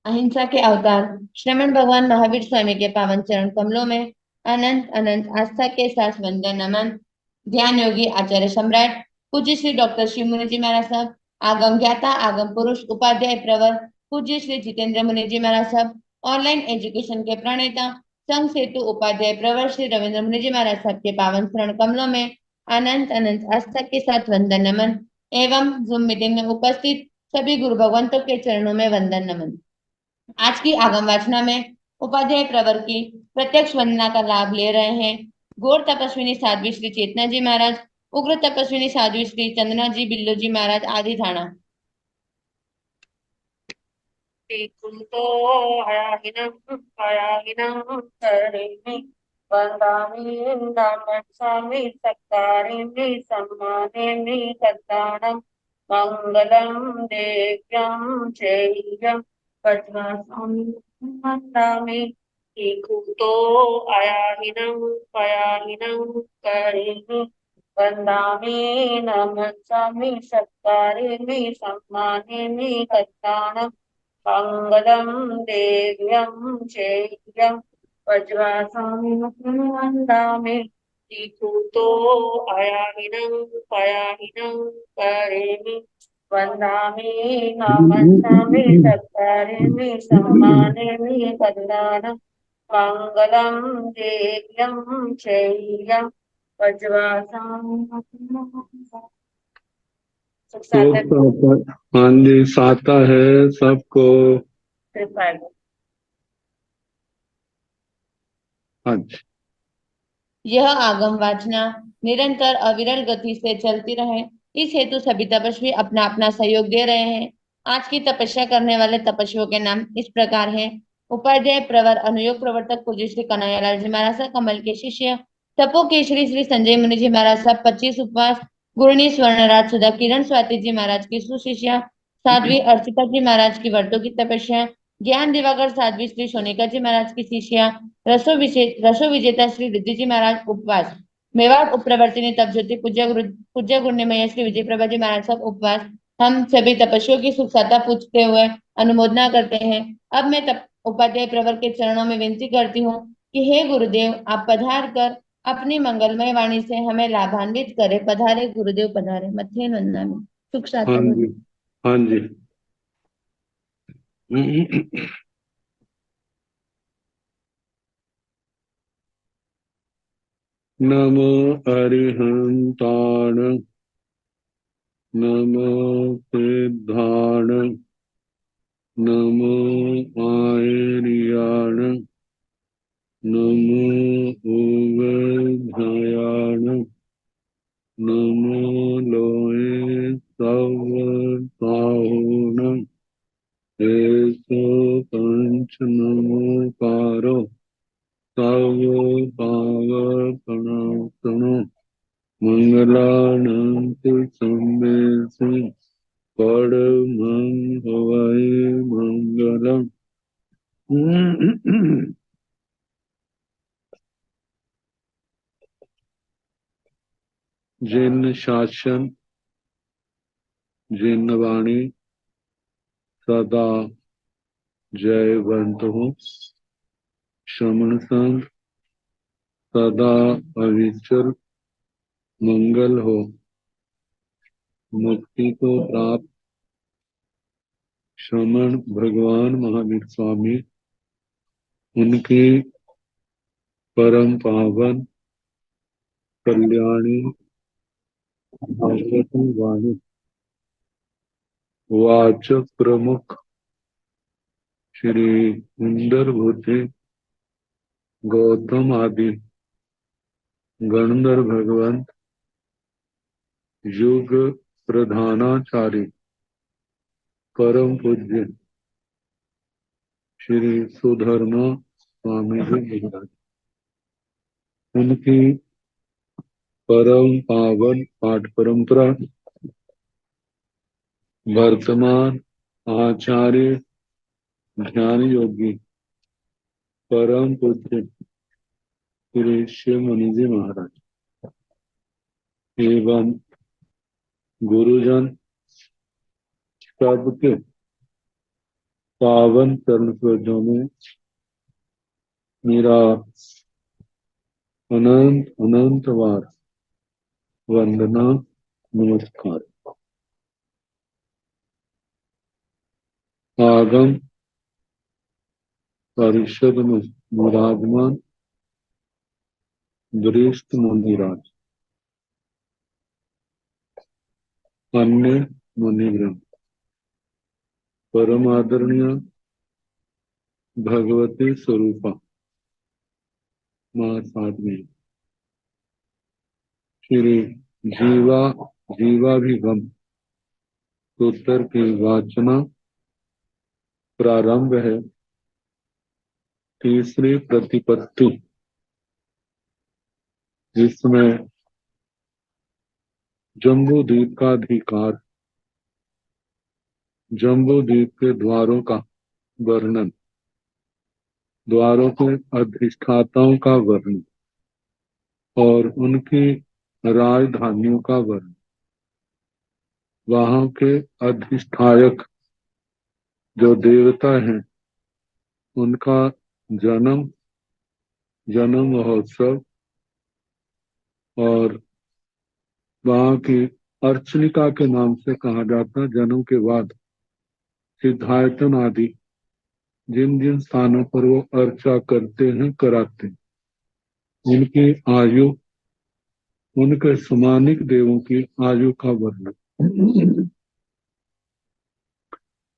अहिंसा के अवतार श्रमण भगवान महावीर स्वामी के पावन चरण कमलों में अनंत अनंत आस्था के साथ वंदन नमन। ध्यान योगी आचार्य सम्राट पूज्य श्री डॉक्टर शिव मुनि जी महाराज साहब, आगम ज्ञाता आगम पुरुष उपाध्याय प्रवर पूज्य श्री जितेंद्र मुनि जी महाराज साहब, ऑनलाइन एजुकेशन के प्रणेता संघ सेतु उपाध्याय प्रवर श्री रविंद्र मुनि जी महाराज साहब के पावन चरण कमलों में अनंत अनंत आस्था के साथ वंदन नमन एवं जूम मीटिंग में उपस्थित सभी गुरु भगवंतों के चरणों में वंदन नमन। आज की आगम वाचना में उपाध्याय प्रवर की प्रत्यक्ष वंदना का लाभ ले रहे हैं गौर तपस्विनी साध्वी श्री चेतना जी महाराज, उग्र तपस्विनी साध्वी श्री चंदना जी बिल्लो जी महाराज आदि थाना। శ్రీకృతో హయాహినం హయాహినం కరిమి వందామి నామస్వామి సత్కారిమి సమ్మానేమి కర్తాణం మంగళం దేవ్యం జయం పద్మస్వామి వందామి శ్రీకృతో అయాహినం హయాహినం కరిమి వందామి నామస్వామి సత్కారిమి సమ్మానేమి కర్తాణం మంగళం దేవ్యం జయం వజ్రాసామి వందామి శ్రీకృతో అయాహినం పయాహినం కరేమి వందామి నామస్సామి సత్కారేమి సమ్మానేమి కరుణానం మంగళం దేవ్యం జయం వజ్రాసామి सुख सागर हाँ जी, साता है सबको। कृपा अच्छा, यह आगम वाचना निरंतर अविरल गति से चलती रहे, इस हेतु सभी तपस्वी अपना अपना सहयोग दे रहे हैं। आज की तपस्या करने वाले तपस्वियों के नाम इस प्रकार हैं। उपाध्याय प्रवर अनुयोग प्रवर्तक पूज्य श्री कन्हैयालाल जी महाराज साहब कमल के शिष्य, तपो केशरी श्री संजय मुनि जी महाराज साहब 25 उपवास, गुरणी स्वर्णराज सुधा किरण स्वाति जी महाराज की सुशिष्या साध्वी अर्चिता जी महाराज की व्रतों की तपस्या, ज्ञान दिवाकर साध्वी श्री सोनिका जी महाराज की शिष्या रसो विजेता श्री रिद्धि जी महाराज उपवास, मेवाड़ उपप्रवर्तिनी तप ज्योति पूज्य गुण्यमय श्री विजय प्रभा जी महाराज साहब उपवास। हम सभी तपस्वियों की सुख सत्ता पूछते हुए अनुमोदना करते हैं। अब मैं उपाध्याय प्रवर के चरणों में विनती करती हूँ कि हे गुरुदेव, आप पधार कर अपनी मंगलमय वाणी से हमें लाभान्वित करें। पधारे गुरुदेव पधारे। मध्य वंदना में सुख हाँ साता जी, हाँ जी। नमो अरिहंताण, नमो सिद्धाण, नमो आयर्याण, नमो उवधायाण, नमो लोये सवताहुण, एसो पंच नमोकारो तव पावपणात्मनो मंगलानंत सम्मेति परमं हवै मंगलम्। जिन शासन जिन वाणी सदा जयवंत हो, श्रमण संग सदा अविचल मंगल हो, मुक्ति को प्राप्त श्रमण भगवान महावीर स्वामी, उनकी परम पावन कल्याणी भगवती वाणी वाचक प्रमुख श्री इंदर बुद्धि गौतम आदि गणधर भगवंत युग प्रधानाचार्य परम पूज्य श्री सुधर्मा स्वामी जी महाराज, उनकी परम पावन पाठ परंपरा वर्तमान आचार्य ध्यान योगी परम पूज्य श्री शिव मुनि जी महाराज एवं गुरुजन सबके पावन चरण सरोजों में मेरा अनंत अनंत बार वंदना नमस्कार। आगम परिषद में विराजमान वरिष्ठ मुनिराज, अन्य मुनिगण, परम आदरणीय भगवती स्वरूपा मां साधवी श्री जीवा जीवाभिगम सूत्र की वाचना प्रारंभ है। तीसरी प्रतिपत्ति, जिसमें जम्बू द्वीप का अधिकार, जम्बू द्वीप के द्वारों का वर्णन, द्वारों के अधिष्ठाताओं का वर्णन और उनकी राजधानियों का वर्णन, वहां के अधिष्ठायक जो देवता हैं उनका जन्म, जन्म महोत्सव और वहां की अर्चनिका के नाम से कहा जाता है। जन्म के बाद सिद्धायतन आदि जिन जिन स्थानों पर वो अर्चा करते हैं, कराते हैं, उनकी आयु, उनके समानिक देवों की आयु का वर्णन।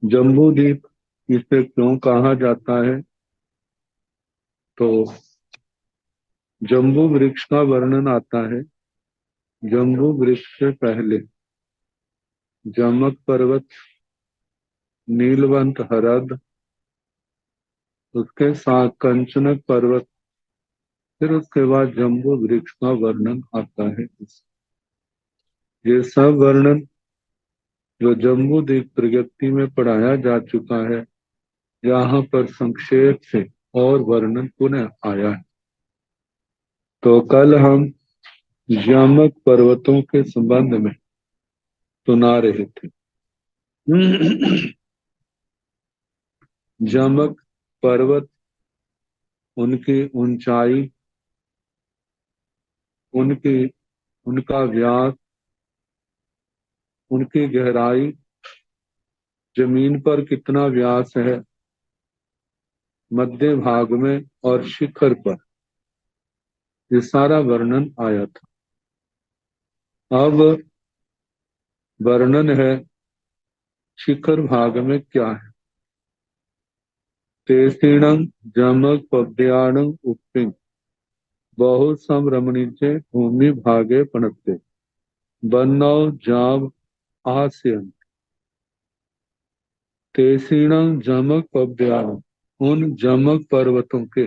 जम्बू द्वीप इसे क्यों कहा जाता है, तो जम्बू वृक्ष का वर्णन आता है। जम्बू वृक्ष से पहले जमक पर्वत, नीलवंत हरद, उसके साथ कंचनक पर्वत, फिर उसके बाद जम्बू वृक्ष का वर्णन आता है। ये सब वर्णन जो जम्बू द्वीप प्रगति में पढ़ाया जा चुका है, यहाँ पर संक्षेप से और वर्णन पुनः आया है। तो कल हम जमक पर्वतों के संबंध में सुना रहे थे। जमक पर्वत, उनकी ऊंचाई, उनका व्यास, उनकी गहराई, जमीन पर कितना व्यास है, मध्य भाग में और शिखर पर, ये सारा वर्णन आया था। अब वर्णन है शिखर भाग में क्या है। तेसीणं जमक पद्याणं उप्पिं बहु संरमणीचे भूमि भागे पणते बन्नौ जाव आस्यन। तेसीणं जमक पद्याणं, उन जमक पर्वतों के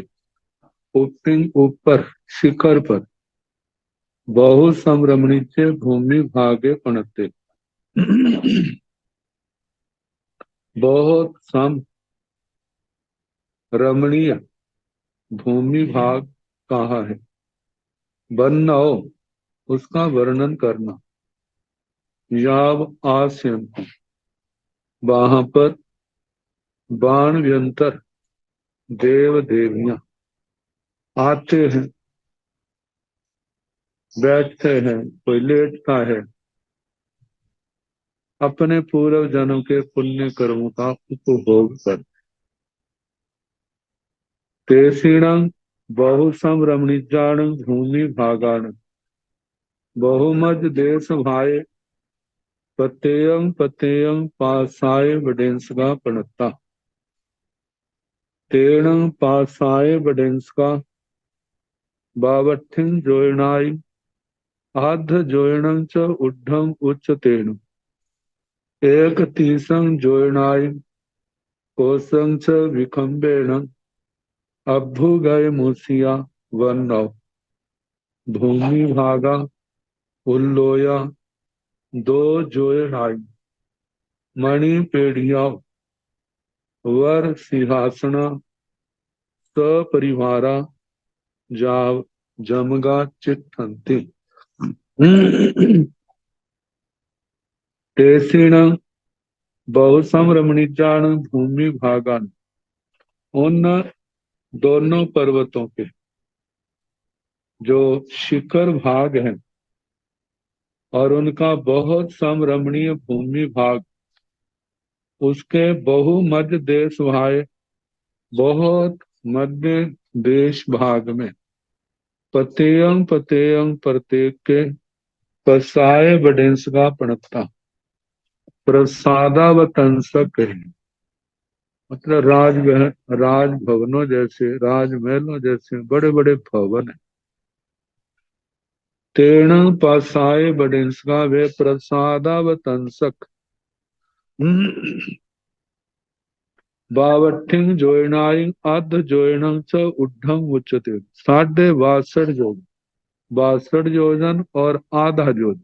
उप्पिं, ऊपर शिखर पर, बहु संरमणीचे भूमि भागे पणते, बहुत सम रमणीय भूमि भाग कहा है। बन्नौ, उसका वर्णन करना। याव आस्यन, वहां पर बाण व्यंतर देव देवियां आते हैं, बैठते हैं, कोई लेटता है, अपने पूर्व जन्म के पुण्य कर्मों का उपभोग कर। तेसीणं बहु संरमणिजाण भूमि भागाण बहुमज देश भाए पतेयं पतेयं पासाय बडेंसगा पणता। तेणं पासाय बडेंसका बावठिं जोयनाई आध जोयणं च उड्ढं उच्चतेन एक तीसं जोयनाई कोसं च विखंबेन अभ्युगय मुसिया वन्नौ भूमि भागा उल्लोया दो जोयनाई मणि पेढ़िया वर सिंहासना सपरिवारा जाव जमगा चित्थन्ति। तेसीण बहुसम रमणीचान भूमि भागान, उन दोनों पर्वतों के जो शिखर भाग हैं और उनका बहुत सम रमणीय भूमि भाग, उसके बहु मध्य देश भाग, बहुत मध्य देश भाग में पतेयं पतेयं प्रत्येक के पसाए बडेंस का पणता प्रसादावतंसक है। मतलब राजभवनों जैसे, राजमहलों जैसे बड़े बड़े भवन है। तेण पसाए बडेंस का वे प्रसादावतंसक बावठिंग जोयनाई अध जोयनं च उड्ढं उच्यते, 62 जोड़न, 62 और आधा जोड़न,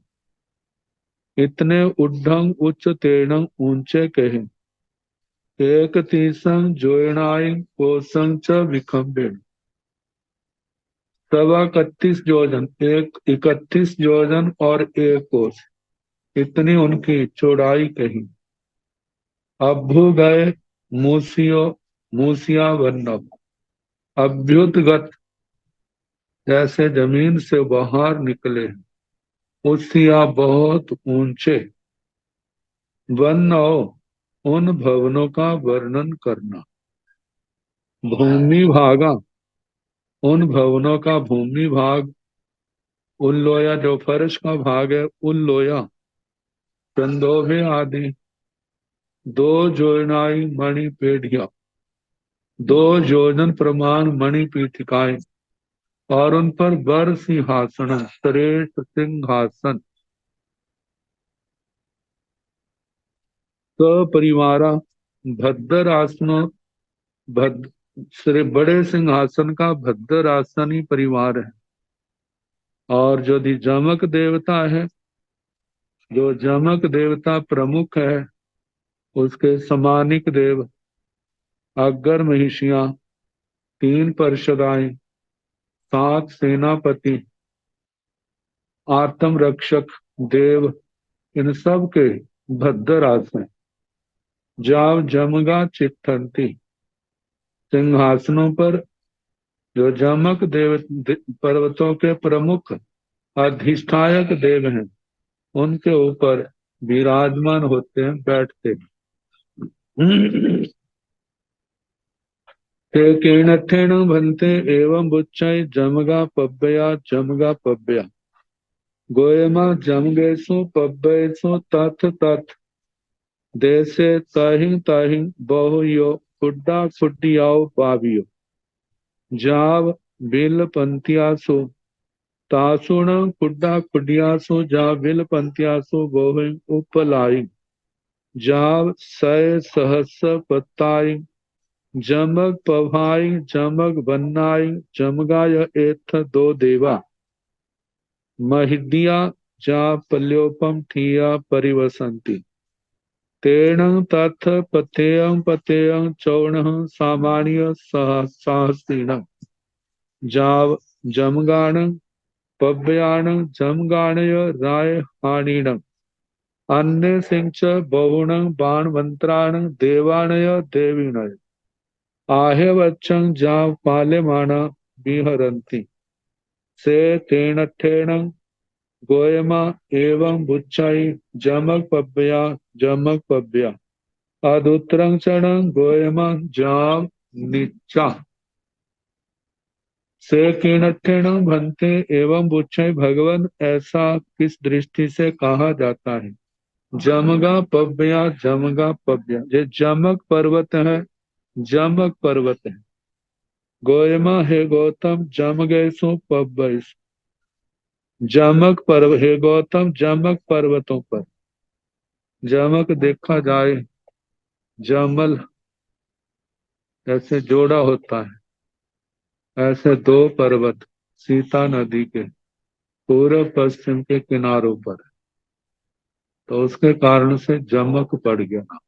इतने उड्ढं उच्च तेणं ऊंचे कहे। एक तीसं जोयनाई कोसं च विखंबेन, 31 जोजन, एक 31 जोजन और एक कोस, इतनी उनकी चौड़ाई कही। अभ्युदय मूसियो मूसिया वर्णव, अभ्युदगत जैसे जमीन से बाहर निकले, उसिया बहुत ऊंचे, वर्णव उन भवनों का वर्णन करना। भूमि भागा, उन भवनों का भूमि भाग। उल्लोया जो फर्श का भाग है, उल्लोया। कंदोभे आदि 2 जोजनाई मणि पेढ़िया, 2 जोजन प्रमाण मणि पीठिकाएं, और उन पर बर सिंहासन, श्रेष्ठ सिंहासन। सपरिवारा भद्र आसनो, भद्र बड़े सिंहासन का भद्र आसन ही परिवार है। और जो जमक देवता है, जो जमक देवता प्रमुख है, उसके समानिक देव, अग्गर महिषियां, 3 पार्षदाएं, 7 सेनापति, आत्म रक्षक देव, इन सब के भद्र आसन। जाव जमगा चिट्ठंती, सिंहासनों पर जो जमक पर्वतों के प्रमुख अधिष्ठायक देव हैं, उनके ऊपर विराजमान होते हैं, बैठते हैं। ते कीर्णथेन भन्ते एवं बुच्चय जमगा पब्बया, जमगा पब्बया गोयमा जमगेसु पब्बेसु तथ तथ देशे ताहिं ताहिं बहुयो खुड्डा खुड्डियाओ पावियो जाव बिल पंथियासु तासुण खुड्डा खुडियासु जा बिल पंथियासु बहु उपलाई जाव सय सहस पत्ताई जमग पभाई जमग बन्नाई जमगाय एथ 2 देवा महिदिया जा पल्योपम ठिया परिवसंती तेण तथ पतेयं पतेयं चौण सामान्य सहस्रीण जाव जमगाण पव्याण जमगाणय राय हानिण अन्य सिंच बहुण बाण मंत्राण देवाणय देवीणय आहे वच्छं जाव पाल्यमाना विहरन्ति से तेणठेण गोयमा एवं बुच्चाई जमक पब्या अदुत्रं चरण गोयमा जाव निच्चा से कीणठेण भन्ते एवं बुच्चाई। भगवान ऐसा किस दृष्टि से कहा जाता है? जमगा पब्या, ये जमक पर्वत है, जमक पर्वत है। गोयमा हे गौतम जमगैसु पब्बैसु, जमक पर्व हे गौतम जमक पर्वतों पर। जमक देखा जाए, जमल ऐसे जोड़ा होता है, ऐसे 2 पर्वत सीता नदी के पूर्व पश्चिम के किनारों पर, तो उसके कारण से जमक पड़ गया।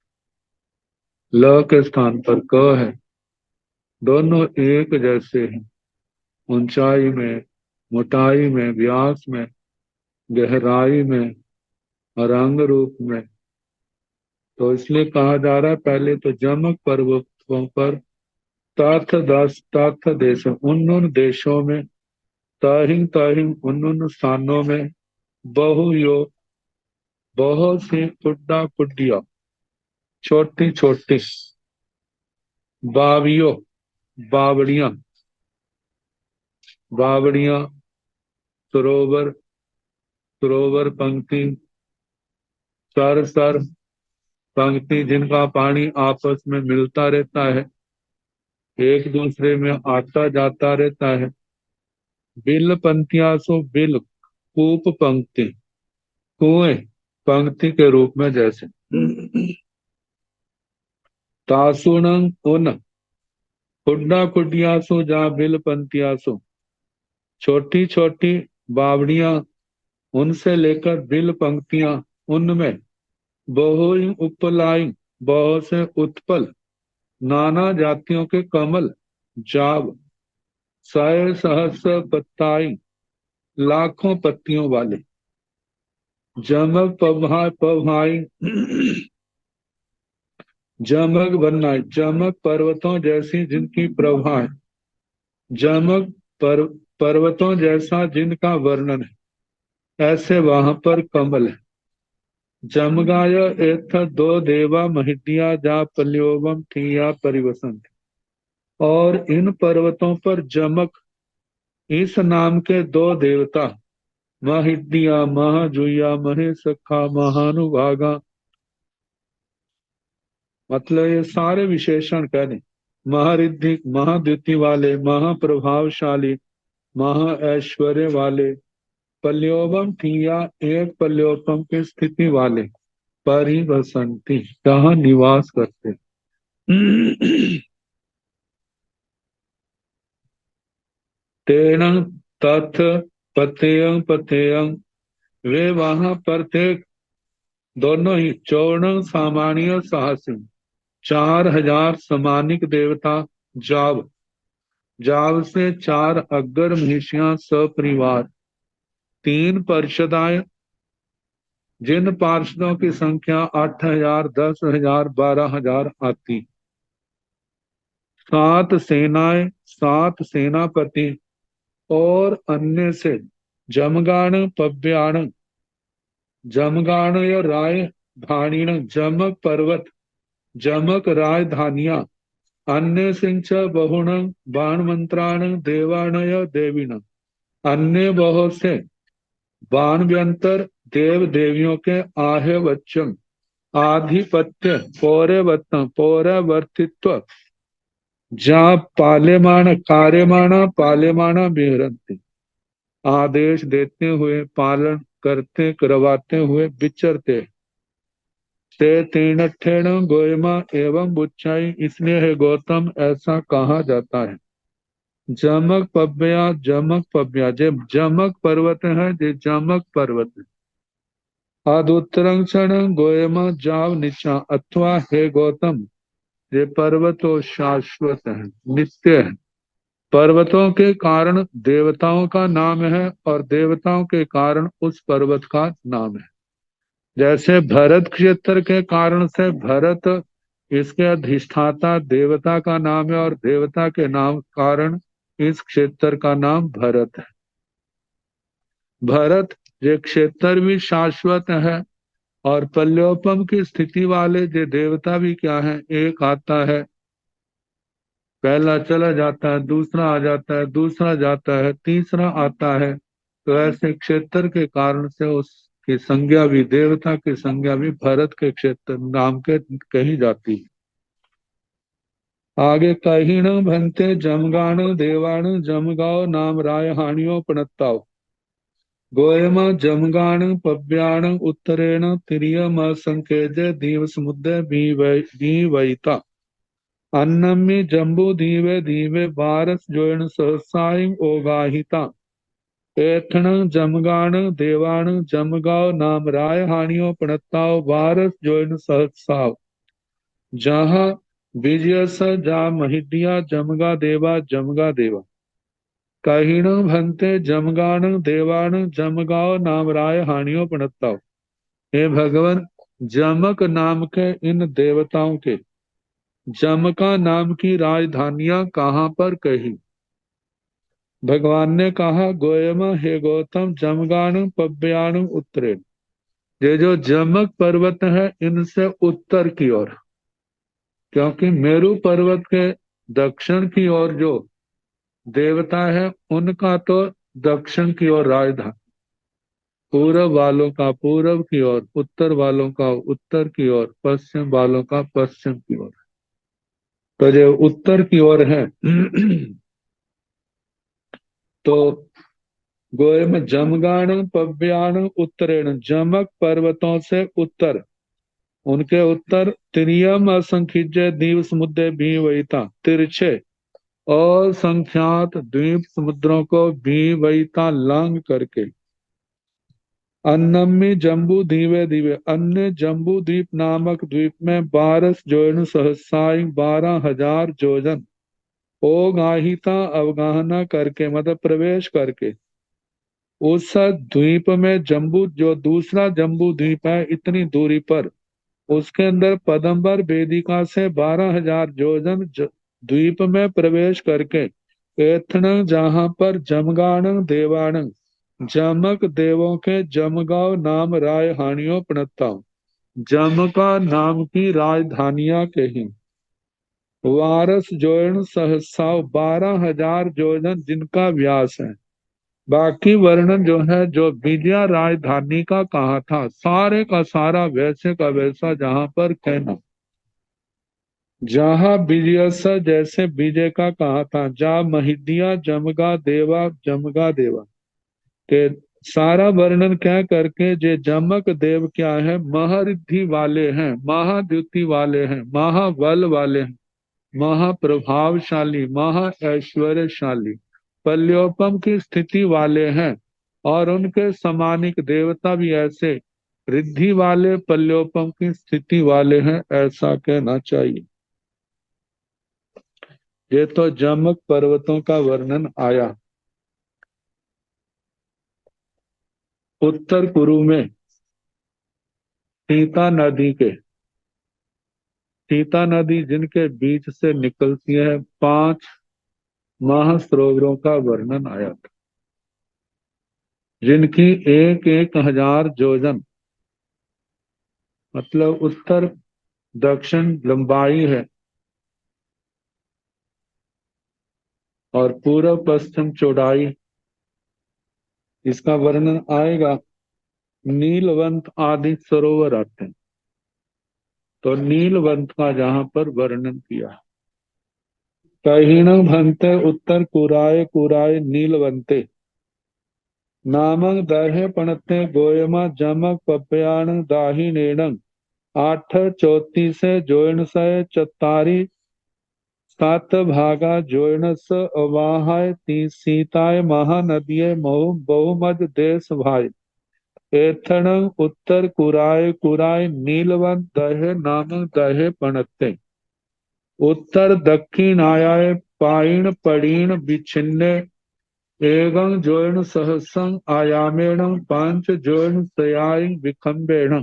ल के स्थान पर क है। दोनों एक जैसे हैं, ऊंचाई में, मोटाई में, व्यास में, गहराई में और अंग रूप में। तो इसलिए कहा जा रहा है पहले तो जमक पर्वतों पर तथ देश उन देशों में ताहिम उन स्थानों में बहु बहुत सी पुड्डा पुड्डिया छोटी छोटी बावियों बावड़ियां बावड़ियां सरोवर सरोवर पंक्ति सर सर पंक्ति जिनका पानी आपस में मिलता रहता है एक दूसरे में आता जाता रहता है बिल पंक्तियासो बिल कूप पंक्ति कुएं पंक्ति के रूप में जैसे तासुणं उन खुड्डा खुडियासो जहाँ बिल पंक्तियासो छोटी छोटी बावड़ियां उनसे लेकर बिल पंक्तियां उनमें बहु उपलाई बहुत से उत्पल नाना जातियों के कमल जाव सय सहस्र पत्ताई लाखों पत्तियों वाले जमक पभाई जमक बनाई जमक पर्वतों जैसी जिनकी प्रभाएं जमक पर्वतों जैसा जिनका वर्णन है ऐसे वहां पर कमल है जमगाय एथ दो देवा महिटिया जा पल्योवम ठिया परिवसंत और इन पर्वतों पर जमक इस नाम के दो देवता महिटिया महाजुया महेशखा महानुभागा मतलब ये सारे विशेषण कह दें महारिद्धि महाद्युति वाले महाप्रभावशाली महा ऐश्वर्य वाले पल्योबम ठिया एक पल्योपम की स्थिति वाले परिवसंति जहाँ निवास करते तेन तथ पतेयं पतेयं वे वहां पर थे दोनों ही चौर्ण सामान्य साहसी 4000 समानिक देवता जाव जाव से 4 अग्गर महिषियां सपरिवार 3 पार्षदाएं जिन पार्षदों की संख्या 8000 10,000 12,000 आती 7 सेनाएं 7 सेनापति और अन्य से जमगाण पव्याण जमगाण या राय धानीण जमक पर्वत जमक राजधानियां अन्य सिंच बहुण बाण मंत्राण देवाणय देवीण अन्य बहुत से बाण व्यंतर देव देवियों के आहे वच्चम आधिपत्य पौरवर्तित्व जा पालेमाण कार्यमाणा पालेमाणा बिहरंती आदेश देते हुए पालन करते करवाते हुए विचरते ते तीनठेण गोयमा एवं बुच्चाई इसलिए है गौतम ऐसा कहा जाता है जमक पब्या जे जमक पर्वत है जे जमक पर्वत है अदुत्तरंक्षण गोयमा जाव निचा अथवा हे गौतम ये पर्वतो शाश्वत है नित्य है पर्वतों के कारण देवताओं का नाम है और देवताओं के कारण उस पर्वत का नाम है जैसे भरत क्षेत्र के कारण से भरत इसके अधिष्ठाता देवता का नाम है और देवता के नाम कारण इस क्षेत्र का नाम भरत है भरत ये क्षेत्र भी शाश्वत है और पल्योपम की स्थिति वाले जो देवता भी क्या है एक आता है पहला चला जाता है दूसरा आ जाता है दूसरा जाता है तीसरा आता है तो ऐसे क्षेत्र के कारण से उसकी संज्ञा भी देवता की संज्ञा भी भरत के क्षेत्र नाम के कही जाती है आगे कहीण भंते जमगाण देवाण जमगाओ नाम राय हानियो प्रणताओ गोयम जमगाण पव्याण उत्तरेण तिरियम संकेजे दीव समुद्र बीवैता अन्नम्य जम्बू धीवे धीवे बारस जोन सहसाई ओगाहिता एथण जमगाण देवाण जमगाओ नाम राय हानियो प्रणताओ बारस जोन सहसाव जहाँ विजयस जा महिडिया जमगा देवा कहीण भंते जमगाण देवाण जमगाओ नाम राय हानियो प्रणताओ हे भगवान जमक नाम के इन देवताओं के जमका नाम की राजधानियां कहाँ पर कही। भगवान ने कहा, गोयम हे गौतम जमगाणु पव्याणु उत्तरेण। ये जो जमक पर्वत है इनसे उत्तर की ओर, क्योंकि मेरु पर्वत के दक्षिण की ओर जो देवता है उनका तो दक्षिण की ओर राजधानी, पूरब वालों का पूरब की ओर, उत्तर वालों का उत्तर की ओर, पश्चिम वालों का पश्चिम की ओर। तो जो उत्तर की ओर है तो गोयम जमगाण पव्याण उत्तरेण, जमक पर्वतों से उत्तर, उनके उत्तर त्रियम असंख्य द्वीप समुद्र भी वहीता, तिरछे और संख्यात द्वीप समुद्रों को भी वहीता लांग करके, अन्नमी जम्बू दीवे दीवे, अन्य जम्बू द्वीप नामक द्वीप में 12 जोन सहसाई 12,000 जोजन ओगाहिता अवगाहना करके, मतलब प्रवेश करके, उस द्वीप में जम्बू जो दूसरा जम्बू द्वीप है इतनी दूरी पर, उसके अंदर पदम्बर वेदिका से 12,000 जोजन द्वीप में प्रवेश करके, एथण जहां पर जमगाण देवाण, जमक देवों के जमगांव नाम राजधानियों प्रणता, जमका नाम की राजधानियां कही। वारस जोन सहसा 12,000 जोजन जिनका व्यास है। बाकी वर्णन जो है जो विजया राजधानी का कहा था, सारे का सारा वैसे का वैसा जहां पर कहना, जहां विजय जैसे विजय का कहा था, जा महिदिया जमगा देवा के सारा वर्णन कह करके, जे जमक देव क्या है, महारिद्धि वाले हैं, महाद्युति वाले हैं, महाबल वाले हैं, महाप्रभावशाली, महा ऐश्वर्यशाली, पल्योपम की स्थिति वाले हैं, और उनके समानिक देवता भी ऐसे रिद्धि वाले पल्योपम की स्थिति वाले हैं, ऐसा कहना चाहिए। ये तो जमक पर्वतों का वर्णन आया। उत्तर कुरु में सीता नदी के, सीता नदी जिनके बीच से निकलती है, 5 महासरोवरों का वर्णन आया था, जिनकी 1,000 जोजन मतलब उत्तर दक्षिण लंबाई है, और पूर्व पश्चिम चौड़ाई। इसका वर्णन आएगा, नीलवंत आदि सरोवर आते हैं, तो नीलवंत का जहां पर वर्णन किया। कहीण भंते उत्तर कुराय कुराय नीलवंते, नामक दहे पणते गोयमा जमक पप्याण दाहिनेण, 8 चौती से जोन से चतारी 7 भागा जोनस अवाहाय सीताय महानदिये महु बहुमज देश भाई, एथण उत्तर कुराय कुराय नीलवंत दहे नामक दहे पणते, उत्तर दक्षिण आयाय पाइण पड़ीण विच्छिन्ने, एवं जोन सहसं आयामेण 5 जोन सयाय विखंबेण,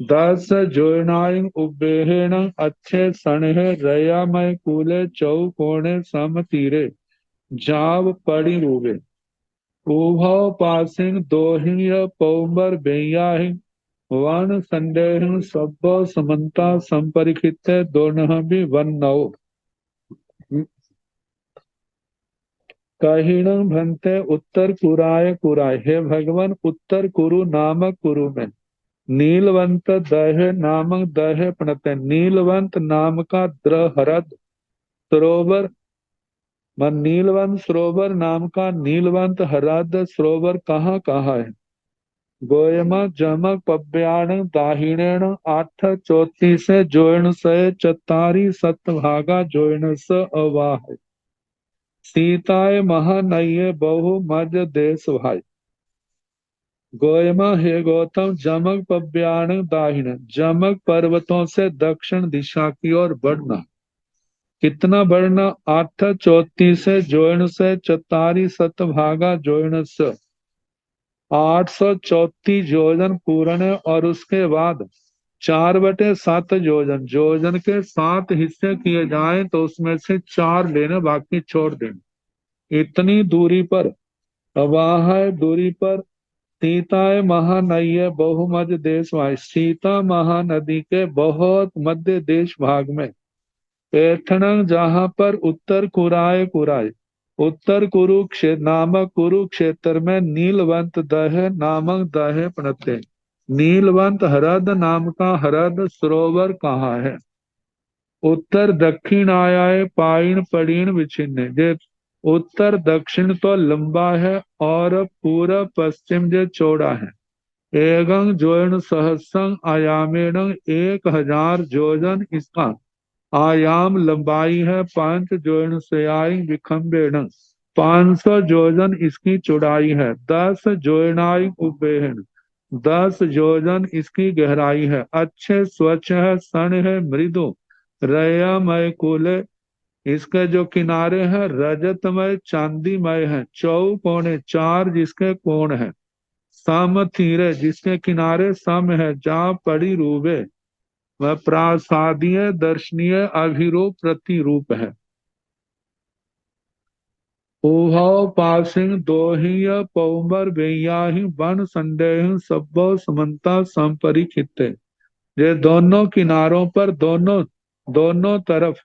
10 जोनाय उबेहेण अच्छे सणहे रयामय कूले चौकोणे समतीरे, जाव पड़ी रूबे, उभव पासिंग दोहिय पौंबर बेयाहि, वन संदेह सब समन्ता संपरिखित दोनों भी वन नौ। कहीण भंते उत्तर कुराय कुराय, हे भगवान उत्तर कुरु नामक कुरु में नीलवंत दह नामक दह प्रणत, नीलवंत नाम का द्रहरद सरोवर, नीलवंत सरोवर नाम का नीलवंत हरद सरोवर कहाँ कहाँ है। गोयम जमक पव्याण दाहिणेण 8 चौती से जोन से चतारी 7 भागा जोन स अवाह, सीताय महानये बहु मज देश भाई। गोयमा हे गौतम जमक पव्याण दाहिण, जमक पर्वतों से दक्षिण दिशा की ओर बढ़ना। कितना बढ़ना, 8 चौती से जोन से चतारी 7 भागा जोन से 834 योजन पूर्ण, और उसके बाद 4/7 योजन, योजन के 7 हिस्से किए जाएं तो उसमें से 4 लेने, बाकी छोड़ देने। इतनी दूरी पर, अवाह दूरी पर सीताए महानय बहुमध्य देश भाई, सीता महानदी के बहुत मध्य देश भाग में, पैठणंग जहां पर उत्तर कुराय कुराय, उत्तर कुरुक्षेत्र नामक कुरुक्षेत्र में नीलवंत दह नामक दह पड़ते। नीलवंत हरद नाम का हरद सरोवर कहाँ है? उत्तर दक्षिण आयाए पाइन पड़ीन विछिन्न, जे उत्तर दक्षिण तो लंबा है और पूर्व पश्चिम जो चौड़ा है। एगं जोन सहस्रं आयामेण 1000 जोजन इसका आयाम लंबाई है। 5 जोजन सेयाई विखम्बेण 500 जोजन इसकी चौड़ाई है। 10 जोजनाई उपेहन 10 जोजन इसकी गहराई है। अच्छे स्वच्छ है, सन है मृदु, रयामय कुल, इसके जो किनारे हैं रजतमय चांदीमय है। चौकोने 4 जिसके कोण है। सम तीरे जिसके किनारे सम है। जा पड़ी रूबे वह प्रासादीय दर्शनीय अभिरूप प्रतिरूप है। ओहाव पासिंग दोहिय पौमर बेयाही वन संदेह सब्बो समन्ता संपरिखिते, ये दोनों किनारों पर दोनों दोनों तरफ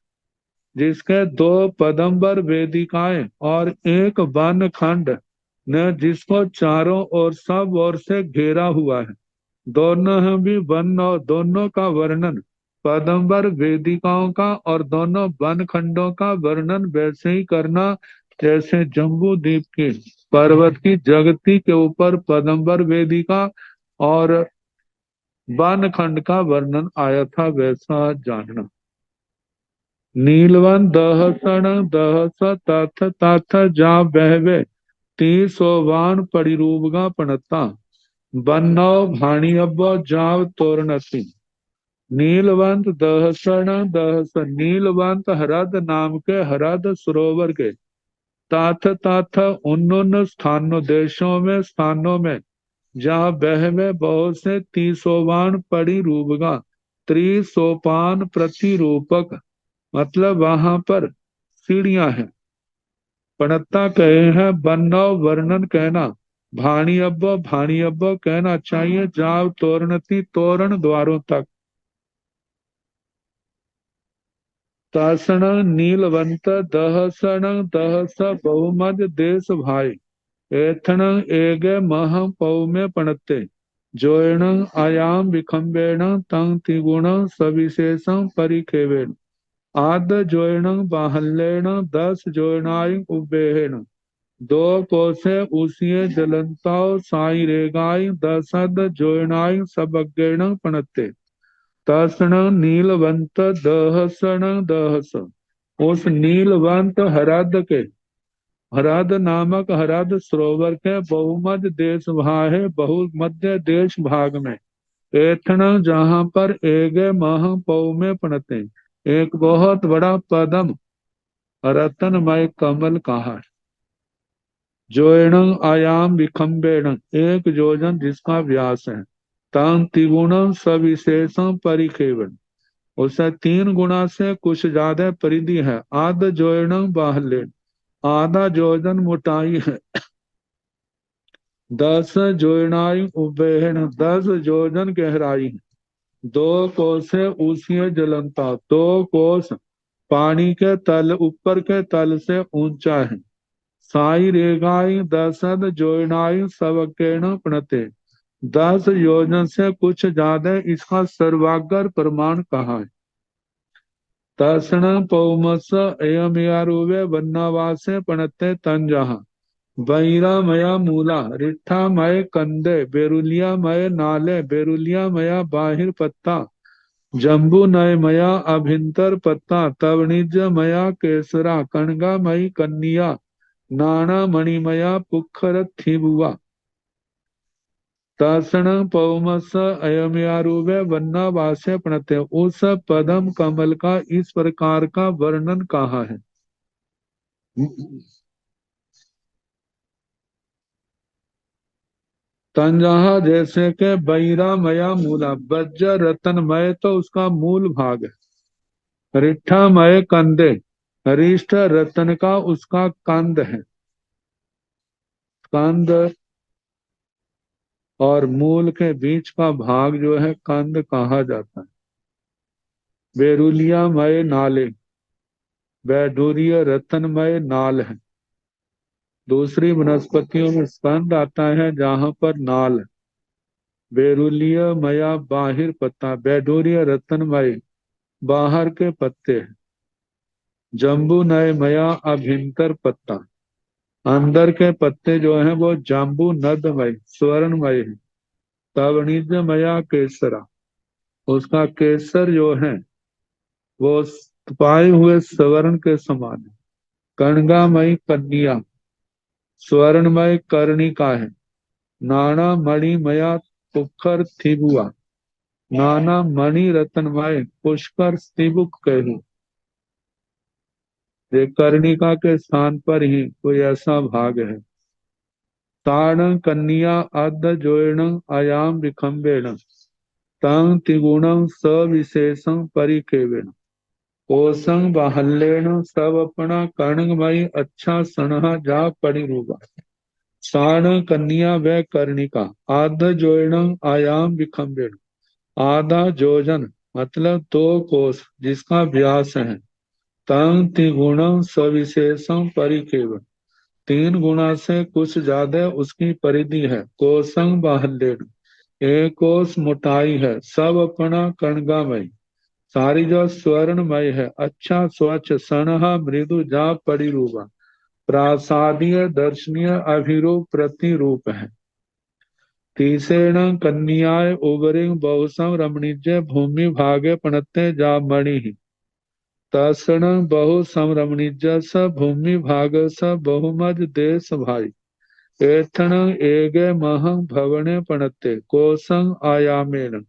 जिसके 2 पदम्बर वेदिकाएं और एक वन खंड न जिसको चारों ओर सब ओर से घेरा हुआ है। दोनों हैं भी वन और दोनों का वर्णन, पदम्बर वेदिकाओं का और दोनों वन खंडों का वर्णन वैसे ही करना जैसे जम्बू द्वीप के पर्वत की जगती के ऊपर पदम्बर वेदिका और वन खंड का वर्णन आया था, वैसा जानना। नीलवन दहसण दहस तथ तथ जा बहवे 30 परिरूपगा पणता बन्नौ भाणी अब्बो जाव तोरणसी। नीलवंत दहसण दहस, नीलवंत हरद नाम के हरद सरोवर के ताथ ताथ उन स्थानों देशों में स्थानों में जहाँ बह में बहुत से 30 पड़ी रूपगा, त्रिसोपान प्रतिरूपक, मतलब वहां पर सीढ़ियां हैं। पणत्ता कहे हैं, बन्नौ वर्णन कहना, भाणी अब्बो कहना चाहिए, जाव तोरणती तोरण द्वारों तक। तासण नीलवंत दहसण दहस बहुमद देश भाई, एथण एगे मह पौ में पणते, जोयण आयाम विखम्बेण तंग तिगुण सविशेषं परिखेवेण, आद जोयण बाहल्येण 10 जोयणाय उबेहेण, 2 कोसे उसिये जलंताओ साई रेगाई, 10 जोयणाय सबग्गेण पणते। तसण नीलवंत दहसण दहस, उस नीलवंत हरद के, हरद नामक हरद सरोवर के बहुमध्य देश भाग है, बहुमध्य देश भाग में, एथण जहां पर एगे मह पौ में पणते, एक बहुत बड़ा पदम रतनमय कमल कहा है। जोयण आयाम विखम्बेण 1 योजन जिसका व्यास है। तंग तिगुणम सविशेषम परिखेवन, उसे 3 गुणा से कुछ ज्यादा परिधि है। आध जोयण बाहल्य, आधा योजन मोटाई है। 10 जोयनाई उबेहन 10 योजन गहराई है। 2 कोसे ऊसिय जलंता, 2 कोस पानी के तल ऊपर के तल से ऊंचा है। साई रेगाई 10 जोयनाई सवकेण प्रणते, 10 योजन से कुछ ज्यादा इसका सर्वागर प्रमाण कहा है। तसण पौमस एयमयारुवे वन्नावासे पणते तंजहा, बहिरा मया मूला रिट्ठा मय कंदे, बेरुलिया मय नाले बेरुलिया मया बाहिर पत्ता, जम्बू नय मया अभिंतर पत्ता, तवणिज मया केसरा, कणगा मई कन्या, नाना मणिमया पुखर थिबुआ। तासण पौमस अयमयारुवे वन्नावासे प्रणते, उस पदम कमल का इस प्रकार का वर्णन कहा है। तंजहा जैसे के बैरा मया मूला, वज्र रतनमय तो उसका मूल भाग है। रिठा कंदे, रिष्ठ रतन का उसका कंद है। कंद और मूल के बीच का भाग जो है कंद कहा जाता है। बेरुलिया मय नाले, वैडूर्य रत्नमय नाल है। दूसरी वनस्पतियों में स्कंद आता है जहां पर नाल है। बेरुलिय मया बाहिर पत्ता, वैडूर्य रत्नमय बाहर के पत्ते हैं। जम्बू नय मया अभिंतर पत्ता, अंदर के पत्ते जो हैं वो जाम्बू नदमय स्वर्णमय है। तवणिज मया केसरा, उसका केसर जो है वो पाए हुए स्वर्ण के समान है। कणगामयी कन्या, स्वर्णमय कर्णिका है। नाना मणिमया पुखर थिबुआ, नाना मणि रत्नमय पुष्कर स्तिबुक कहूँ। ये कर्णिका के स्थान पर ही कोई ऐसा भाग है। तारण कन्या अध जोण अयाम विखम्बेण, तंग त्रिगुणं सविशेषं परिकेवेण। कोसं बाहल्येन सब अपना कर्णमयी अच्छा सनहा जा परिरूपा। साण कन्या व कर्णिका आध जोड़न आयाम विखम्बेण, आधा जोजन मतलब 2 कोस जिसका व्यास है। तंग त्रिगुणं सविशेषं परिकेव, 3 गुणा से कुछ ज्यादा उसकी परिधि है। कोसं बाहल्येन, 1 कोस मोटाई है। सब अपना कणगामय, सारी जो स्वर्णमय है। अच्छा स्वच्छ सनहा मृदु जा परिरूपा, प्रासादीय दर्शनीय अभिरूप प्रतिरूप है। तीसरेण कन्याय उबरिंग बहुसम रमणीज्य भूमि भागे पणते जा मणि, तत्ण बहु समरमणीज्य स भूमि भाग स बहुमज देश भाई। एथण एगे महं भवने पणते कोसं आयामेन,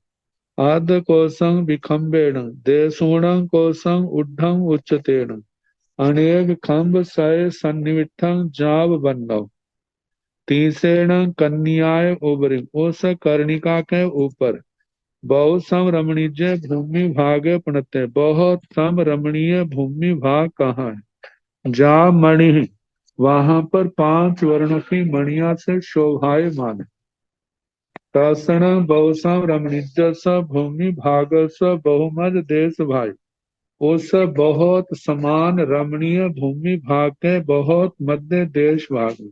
आद कोसं विखम्बेण, देशूणं कोसं ऊढ़ं उच्चतेन। अनेक खम्ब सय सन्निविष्टं जाव बन्नव। तीसरेण कन्याय उबरी, उस कर्णिका के ऊपर बहुत सम रमणीय भूमि भागे पणते, बहुत सम रमणीय भूमि भाग कहाँ है। जा मणि, वहां पर 5 वर्णों की मणिया से शोभायमान है। तत्ण बहुसम रमणीय स भूमि भाग स बहुमज देश भाई, उस बहुत समान रमणीय भूमि भाग के बहुत मध्य देश भाग में।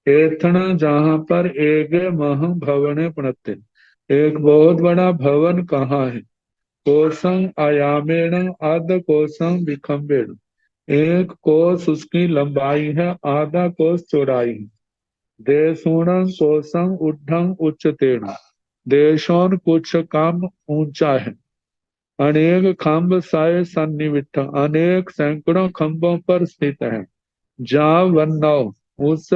एथण जहां पर एक मह भवने पणते, एक बहुत बड़ा भवन कहाँ है। कोसं आयामेण आध कोसं विखम्बेण, 1 कोस उसकी लंबाई है, आधा कोस चौड़ाई है। देशूणं कोसं ऊढ़ं उच्चतेन, देशों कुछ कम ऊंचा है। अनेक खम्भ साय सन्निविष्ट, अनेक सैकड़ों खम्भों पर स्थित है। जा वन्नव, उस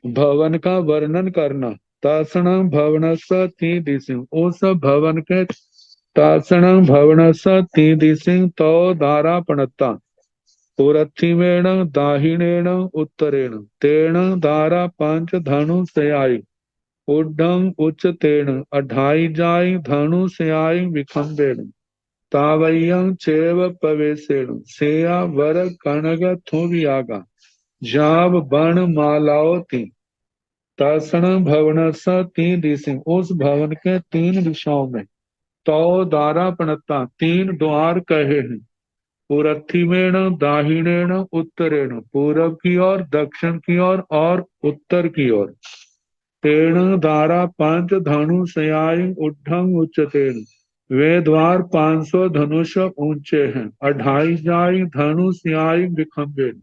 भवन का वर्णन करना। तासण भवनस तीन दिशि, उस भवन के तासण भवनस तीन दिशि तो धारा पणता। पुरथिमेण दाहिणेण उत्तरेण, तेण धारा 5 धनु से आई। ऊढ़ं उच्चतेन, 2.5 जाई धनु से आई विखम्बेण। तावय्यं चैव पवेशेण, सेया वर कनग थुवियागा। जाव बण मालाओ ती। तासण भवनस तीन दिशि, उस भवन के 3 दिशाओं में तो द्वारा पणता, 3 द्वार कहे हैं। पुरथिमेण दाहिणेण उत्तरेण, पूरब की ओर, दक्षिण की ओर और उत्तर की ओर। तेण द्वारा 5 धनु सयाई ऊढ़ं उच्चतेन, वे द्वार 500 धनुष ऊंचे हैं। 2.5 जाई धनु सियाई विखम्बेन,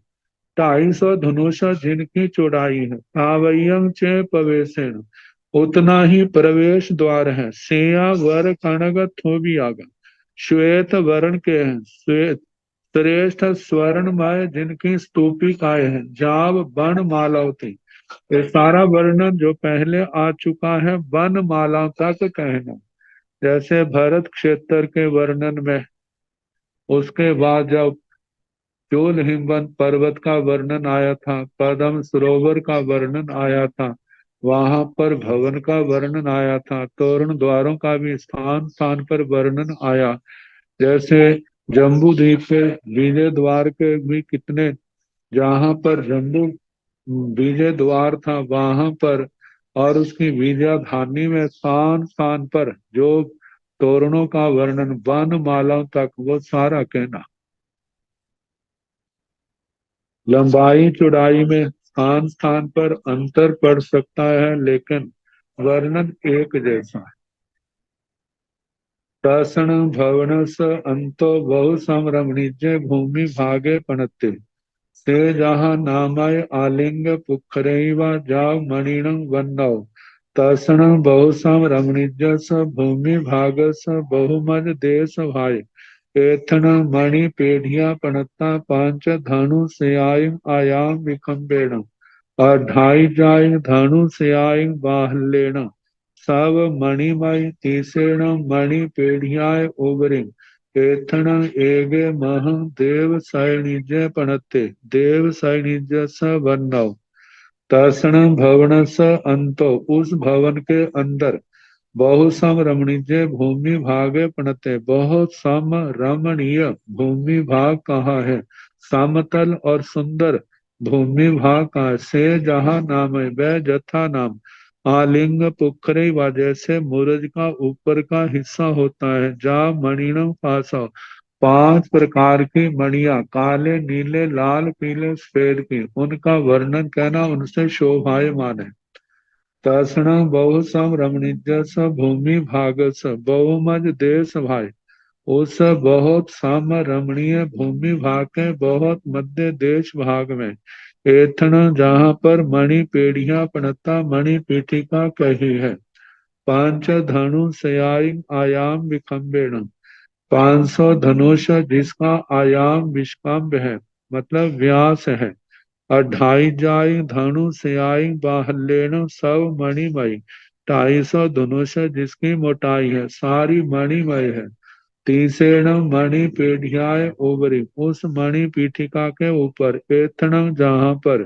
250 धनुष जिनकी चौड़ाई है। तावय्यं चे पवेशेण, उतना ही प्रवेश द्वार है। सेया वर कनग थोबियागा, श्वेत वर्ण के हैं। श्वेत श्रेष्ठ स्वर्णमय जिनकी स्तूपिकाएं हैं। जाव वन मालावती, ये सारा वर्णन जो पहले आ चुका है वन माला तक कहना। जैसे भरत क्षेत्र के वर्णन में उसके बाद जब चोल हिमवंत पर्वत का वर्णन आया था, पद्म सरोवर का वर्णन आया था, वहां पर भवन का वर्णन आया था, तोरण द्वारों का भी स्थान स्थान पर वर्णन आया। जैसे जम्बू द्वीप के विजय द्वार के भी कितने, जहां पर जम्बू विजय द्वार था वहां पर, और उसकी विजयधानी में स्थान स्थान पर जो तोरणों का वर्णन, वन मालाओं तक, वो सारा कहना। लंबाई चौड़ाई में स्थान स्थान पर अंतर पड़ सकता है, लेकिन वर्णन एक जैसा है। दर्शन भवन स अंतो बहु समरमणिज्य भूमि भागे पणते, ते जहाँ नामय आलिंग पुखरैवा जाव मणिणं वन्नौ, दर्शन बहु समरमणिज्य स भूमि भाग स बहुमज देश भाई, एथन मणि पेढ़िया पणता पांच धनु से आयाम विखम्बेण, और ढाई जाय धनु से आय बाहलेण, सब मणिमय तीसेण मणि पेढ़ियाय उबरिं, एथन एगे मह देव सैनिज्य पणते, देव सैनिज्य स वन्नौ, दर्शन भवन स अंतो, उस भवन के अंदर, बहु सम रमणीय भूमि भागे पणते, बहुत सम रमणीय भूमि भाग कहाँ है, समतल और सुंदर भूमि भाग कहाँ है, से जहाँ नाम है वह जथा नाम, आलिंग पुखरे व जैसे मूरज का ऊपर का हिस्सा होता है, जा मणिणम पासा, पांच प्रकार की मणिया, काले नीले लाल पीले सफेद की, उनका वर्णन कहना उनसे शोभायमान है। दर्शन बहु सम रमणीय स भूमि भाग स बहुमज देश भाई, उस बहुत सम रमणीय भूमि भाग के बहुत मध्य देश भाग में, एथन जहाँ पर मणि पेढ़िया पणता मणि पीठिका कही है, पांच धनु सयाई आयाम विखम्बेण, 500 धनुष जिसका आयाम विष्कम्भ है, मतलब व्यास है, और ढाई जाई धनु सियाई बाहलेण सब मणिमय, 250 धनुष जिसकी मोटाई है, सारी मणिमय है, तीसेण मणि पेढ़ियाय ओवरी, उस मणि पीठिका के ऊपर, एथण जहाँ पर,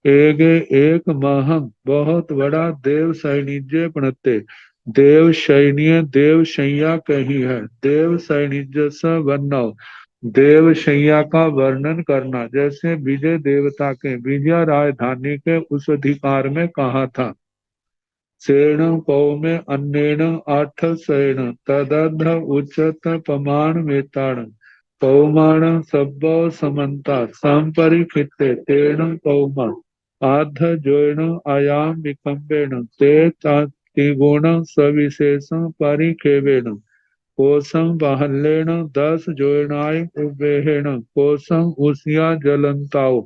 एक एक महंग बहुत बड़ा देव सैनिज्य प्रणते, देव सैन्य देव शैया कही है, देव सैनिज्य स वन्नव, देव शैया का वर्णन करना, जैसे विजय देवता के विजय राजधानी के उस अधिकार में कहा था। सेण पौमे अन्नेण आठ सेण तदध उच्चत पमान वेताण, पौमाण सब्ब समन्ता संपरिखिते तेण पौमा, आध जोण आयाम विकम्बेण, ते त्रिगुण सविशेष परिखेवेण, कोशं बाहल्येन 10 जोड़नाय उभेहेण, कोशं उसिया जलंताओ,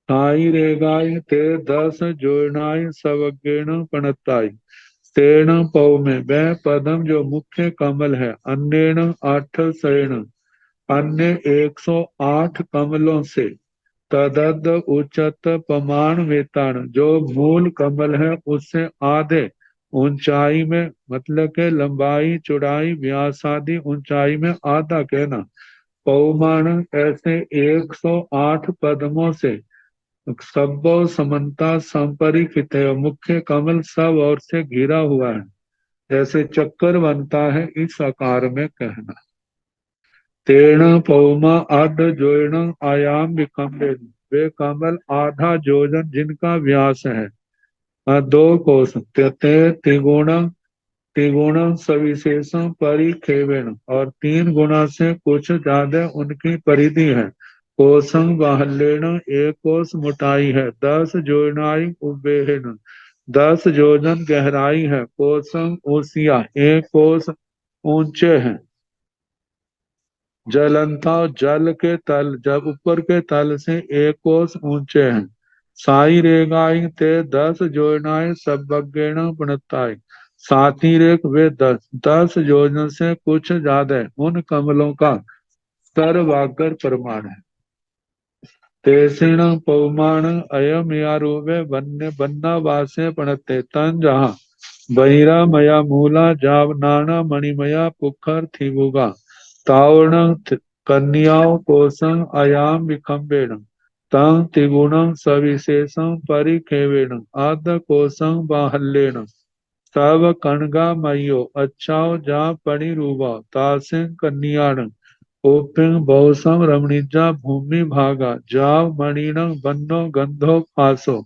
ठाई रेगाय ते 10 जोड़नाय सवज्ञेन पणताई, तेण पौ में वह पदम जो मुख्य कमल है, अन्येण 8 शयन, अन्य 108 कमलों से, तदद उच्चत पमान वेताण, जो मूल कमल है उससे आधे ऊंचाई में, मतलब के लंबाई चौड़ाई व्यास आदि ऊंचाई में आधा कहना, पौमाण ऐसे 108 पद्मों से, सब समन्ता संपरिखित है, मुख्य कमल सब ओर से घिरा हुआ है, जैसे चक्कर बनता है इस आकार में कहना। तेण पौमा आध जोन आयाम विकम्बे, वे कमल आधा जोजन जिनका व्यास है, 2 कोस, ते त्रिगुण त्रिगुण सविशेषण परिखेवेण, और 3 गुणा से कुछ ज्यादा उनकी परिधि है, कोसं बाहल्येण 1 कोस मोटाई है, 10 जोनाई उबेहेण 10 जोजन गहराई है, कोसं ओसिया 1 कोस ऊंचे हैं, जलंता जल के तल, जब ऊपर के तल से 1 कोस ऊंचे हैं, साई रेगाई ते 10 जोनाई सबज्ञेण प्रणताई, साथी रेख वे 10 योजन से कुछ ज्यादा है, उन कमलों का सर्वागर प्रमाण है। तेषिण पौमाण अयम यारूपे वन्य बन्ना वासे पणते, तन जहाँ बहिरा मया मूला जाव नाना मणिमया पुखर थिवुगा, तावण कन्याओं कोशं अयाम विखम्बेन तं त्रिगुणं सविशेषं परिखेवेण आद्य कोशं बाहल्येन तव कणगा मयो अच्छाओ जा परिरूपा तासिं कन्याण ओपिंग बहुसम रमणीजा भूमि भागा जाव मणिनं बन्नो गंधो फासो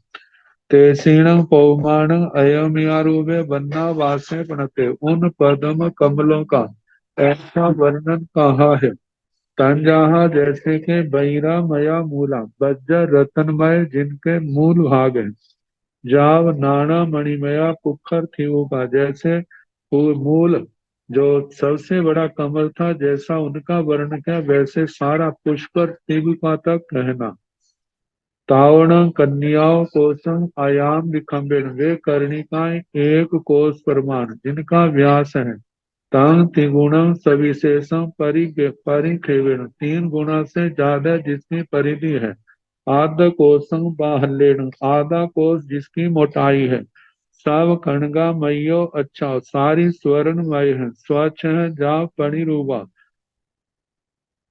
तेसीणं पौमाणं अयमियारूपे बन्ना वासे पणते उन पद्म कमलों का ऐसा वर्णन कहा है। तंजाहा जैसे के बैरा मया मूला बज्जर रतनमय जिनके मूल भाग है। जाव नाना मणिमया पुखर थी का जैसे वो मूल जो सबसे बड़ा कमल था जैसा उनका वर्ण किया वैसे सारा पुष्कर का तक कहना। तावण कन्याओं कोशं आयाम विखम्बेन वे कर्णिकाएं एक कोश प्रमाण जिनका व्यास है। तांग त्रिगुणं सविशेषं परिखेवेण तीन गुणा से ज्यादा जिसकी परिधि है। आद्य कोशं बाहल्येन आधा कोश जिसकी मोटाई है। सब कणगा मयो अच्छा सारी स्वर्णमय है स्वच्छ है जा परिरूपा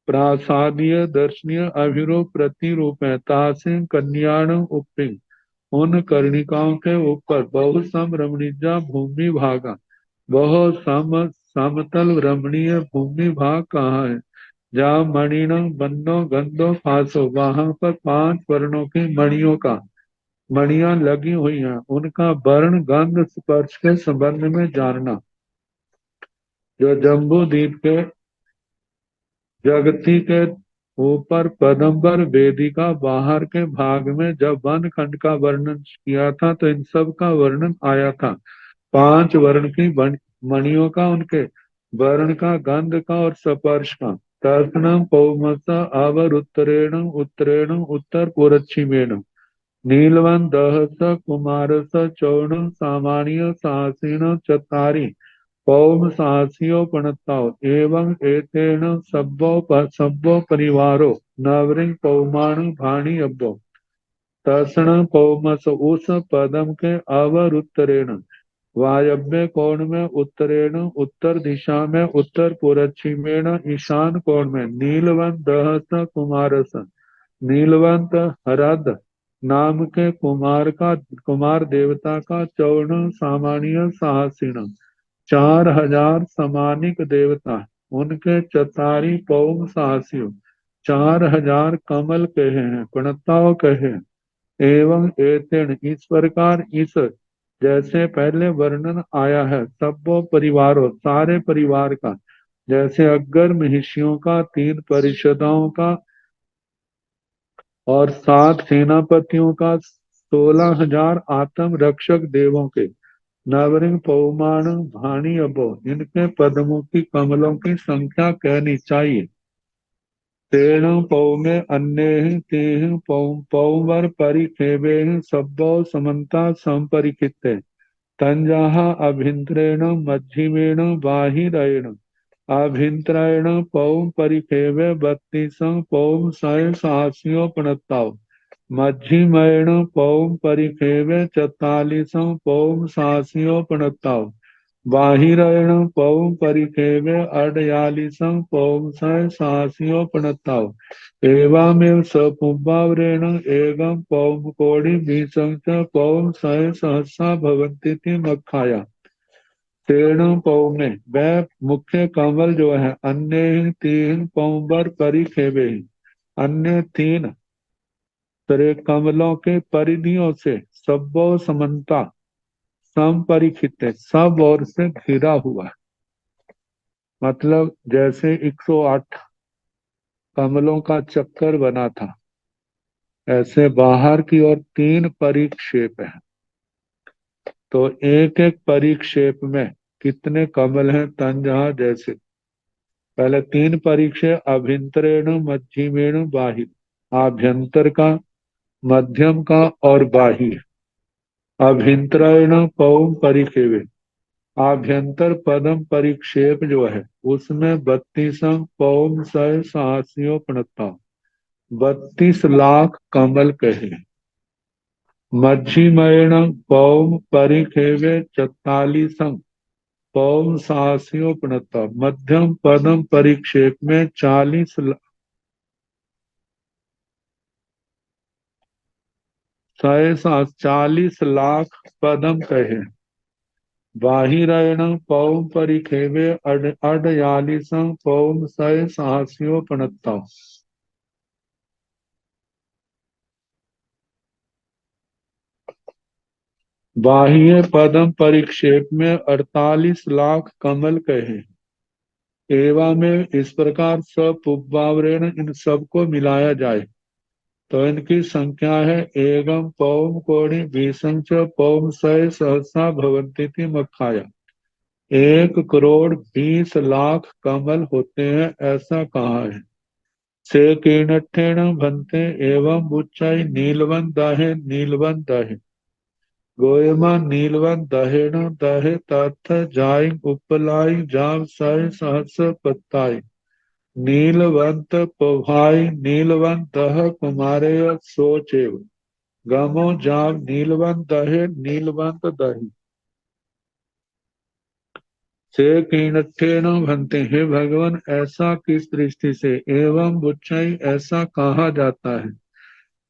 प्रासादीय दर्शनीय अभिरूप प्रतिरूप है। तासिं कन्याण उपिंग उन कर्णिकाओं के ऊपर बहुत सम रमणीजा भूमि भागा बहुत समतल रमणीय भूमि भाग कहाँ है। जहाँ मणिनं बन्नो गंधो फासो वहां पर 5 वर्णों की मणियों का मणियां लगी हुई हैं उनका वर्ण गंध स्पर्श के संबंध में जानना। जो जम्बू द्वीप के जगती के ऊपर पदम्बर वेदिका बाहर के भाग में जब वन खंड का वर्णन किया था तो इन सब का वर्णन आया था। 5 वर्ण की मणियों का उनके वर्ण का गंध का और स्पर्श का। दर्शनम पौमस अवर उत्तरेण उत्तरेण उत्तर पुरच्छिमेण नीलवन दहस कुमारस चौर्ण सामान्य साहसीन चतारी पौम साहसियो पणताओ एवं एतेन सब्बो परिवारो नवरिंग पौमाण भाणी अब्बो तर्षण पौमस उस पदम के अवर उत्तरेण वायव्य कोण में उत्तरेण उत्तर दिशा में उत्तर पूर्वच्छिमेण ईशान कोण में नीलवंत दहस कुमारस नीलवंत हरद नाम के कुमार देवता का चौर्ण सामान्य साहसीण 4000 समानिक देवता उनके चतारी पौम साहसियों 4000 कमल कहे हैं प्रणताओ कहे एवं एतेन इस प्रकार इस जैसे पहले वर्णन आया है सब्बो परिवारों सारे परिवार का जैसे अग्गर महिषियों का 3 परिषदों का और 7 सेनापतियों का 16,000 आत्म रक्षक देवों के नवरिंग पौमाण भाणी अबो इनके पद्मों की कमलों की संख्या कहनी चाहिए। तेण पौमे अन्य तेह पौवर परिखेवे सब्बो समन्ता संपरिखिते तंजाहा अभिंतरेण मध्यमेण बाहिरेण अभिंतरेण पौम परिखेवे 32 पौम सय साहसियों प्रणताओ मध्यमेण पौम परिखेवे 44 पौम साहसियों प्रणताओ बाहिरेण पौम परिखेवे 48 पौम सय साहसियों प्रणताओ एवमेव सपुब्बावरेण एगम पौम कोटि बीसं च पौम सय सहस्रा भवन्ति मखाया। तेण पौमे वह मुख्य कमल जो है अन्य 3 पौम्बर परिखेवे अन्य 3 तरह कमलों के परिधियों से सब्बो समन्ता संपरिखित सब ओर से घिरा हुआ है। मतलब जैसे 108 कमलों का चक्कर बना था ऐसे बाहर की ओर 3 परिक्षेप है। तो एक एक परिक्षेप में कितने कमल हैं तंजहा जैसे पहले 3 परिक्षेप अभ्यंतरेण मध्यमेण बाहिर आभ्यंतर का मध्यम का और बाहिर अभ्यंतरेण पौम परिखेवे आभ्यंतर पदम परिक्षेप जो है उसमें 32 पौम सय साहसियों प्रणता 32 लाख कमल कहे। मध्यमेण पौम परिखेवे 44 पौम साहस्योपनता, मध्यम पदम परिक्षेप में 40 लाख पदम कहे। बाहिरयण पौम परिखेवे अडयालिसं पौम सय साहस्योपनता। बाह्य पदम परिक्षेप में 48 लाख कमल कहे। एवं में इस प्रकार सपुब्बावरेण इन सबको मिलाया जाए तो इनकी संख्या है एगम पौम कोणि बीसं च पौम सय सहसा भवन्ति थी मखाया। 1 करोड़ 20 लाख कमल होते हैं ऐसा कहा है। से कीणठेण भंते एवं बुच्चाई नीलवन दहे नीलवन दहे। गोयमा नीलवन दहेण दहे तथ जाई उपलाई जाम सय सहस पत्ताई। नीलवंत पभाई नीलवंत दह कुमारे सोचेव। गमो जाम नीलवंत दहे नीलवंत दही। से कीणठेन भंते, हे भगवान ऐसा किस दृष्टि से, एवं बुच्चाई ऐसा कहा जाता है।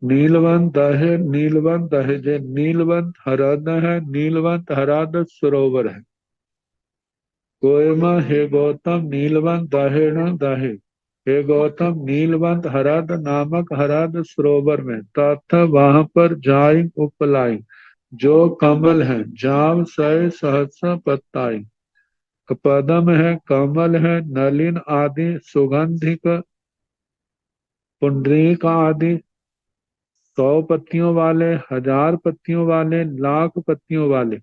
नीलवंत दहे नीलवंत दहे, जे नीलवंत हरद है, नीलवंत हरद सरोवर है। गोयमा हे गौतम नीलवंत दहेण दहे, हे गौतम नीलवंत हरद नामक हरद सरोवर में तथा वहां पर जाई उपलाई जो कमल है, जाम सय सहस्र पत्ताई। पदम है, कमल है, नलिन आदि सुगंधिक, पुंडरीक आदि 100 पत्तियों वाले, 1000 पत्तियों वाले, लाख पत्तियों वाले।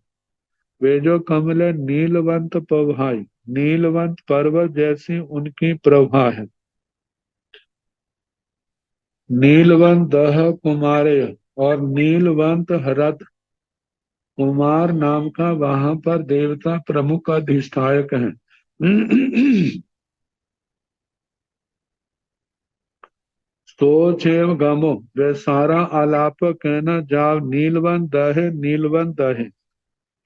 वे जो कमल नीलवंत प्रभाई, नीलवंत पर्वत जैसी उनकी प्रभा है। नीलवंत दह कुमारे, और नीलवंत हरद कुमार नाम का वहां पर देवता प्रमुख अधिष्ठायक है। सोचेव गमो, वे सारा आलाप कहना जाव नीलवंत दहे नीलवंत दहे,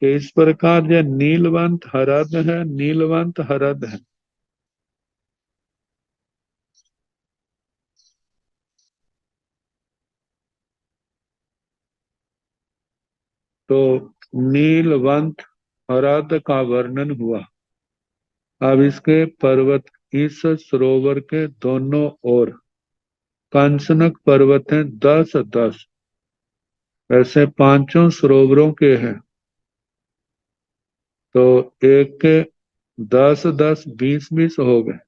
कि इस प्रकार जो नीलवंत हरद है, नीलवंत हरद है। तो नीलवंत हरद का वर्णन हुआ। अब इसके पर्वत इस सरोवर के दोनों ओर कंचनक पर्वत हैं 10-10, ऐसे पांचों सरोवरों के हैं। तो एक के 10-10 20-20 हो गए,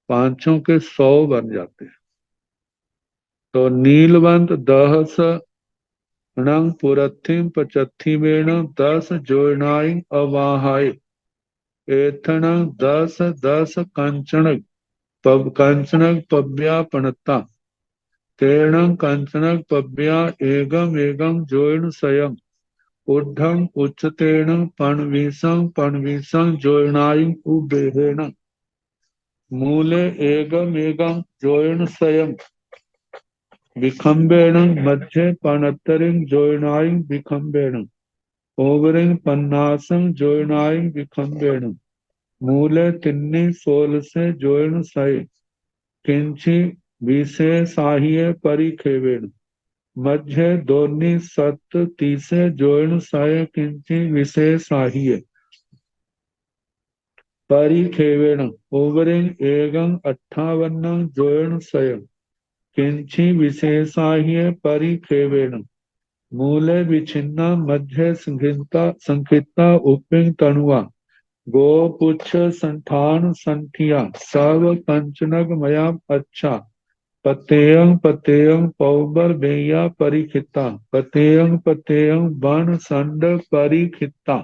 पांचों के 100 बन जाते हैं। तो नीलवंत दहस नंग पुरथिम पचथिमेण 10 जोड़नाई अवाहाय। एथण 10-10 कंचनक कंचनक पव्यापनता। तेण कंचनक पव्या एगम एगम जोइन स्वयं। ऊर्ध्वं उच्चतेन पणवीसं जोड़नाई उबेहेण। मूले एगम एगम जोइन स्वयं विखम्बेण। मध्ये पणत्तरिं जोड़नाई विखम्बेण। ओवरिं पन्नासं जोड़नाई विखम्बेण। मूले तिन्नी 16 से जोइन सय। किंची विशेषाहिये परिखेवेण। मध्य दोनी 37 जोइन सय किंची विशेषाहिये परिखेवेण। ओवरिं एगं 58 जोइन सय किंची विशेषाहिये परिखेवेण। मूले विच्छिन्ना मध्य संखिता उपिंग तणुआ। गोपुच्छ संठान संठिया सब कंचनक मया अच्छा। पतेयं पतेयं पौबर बेया परिखिता। पतेयं पतेयं बन संड परिखिता।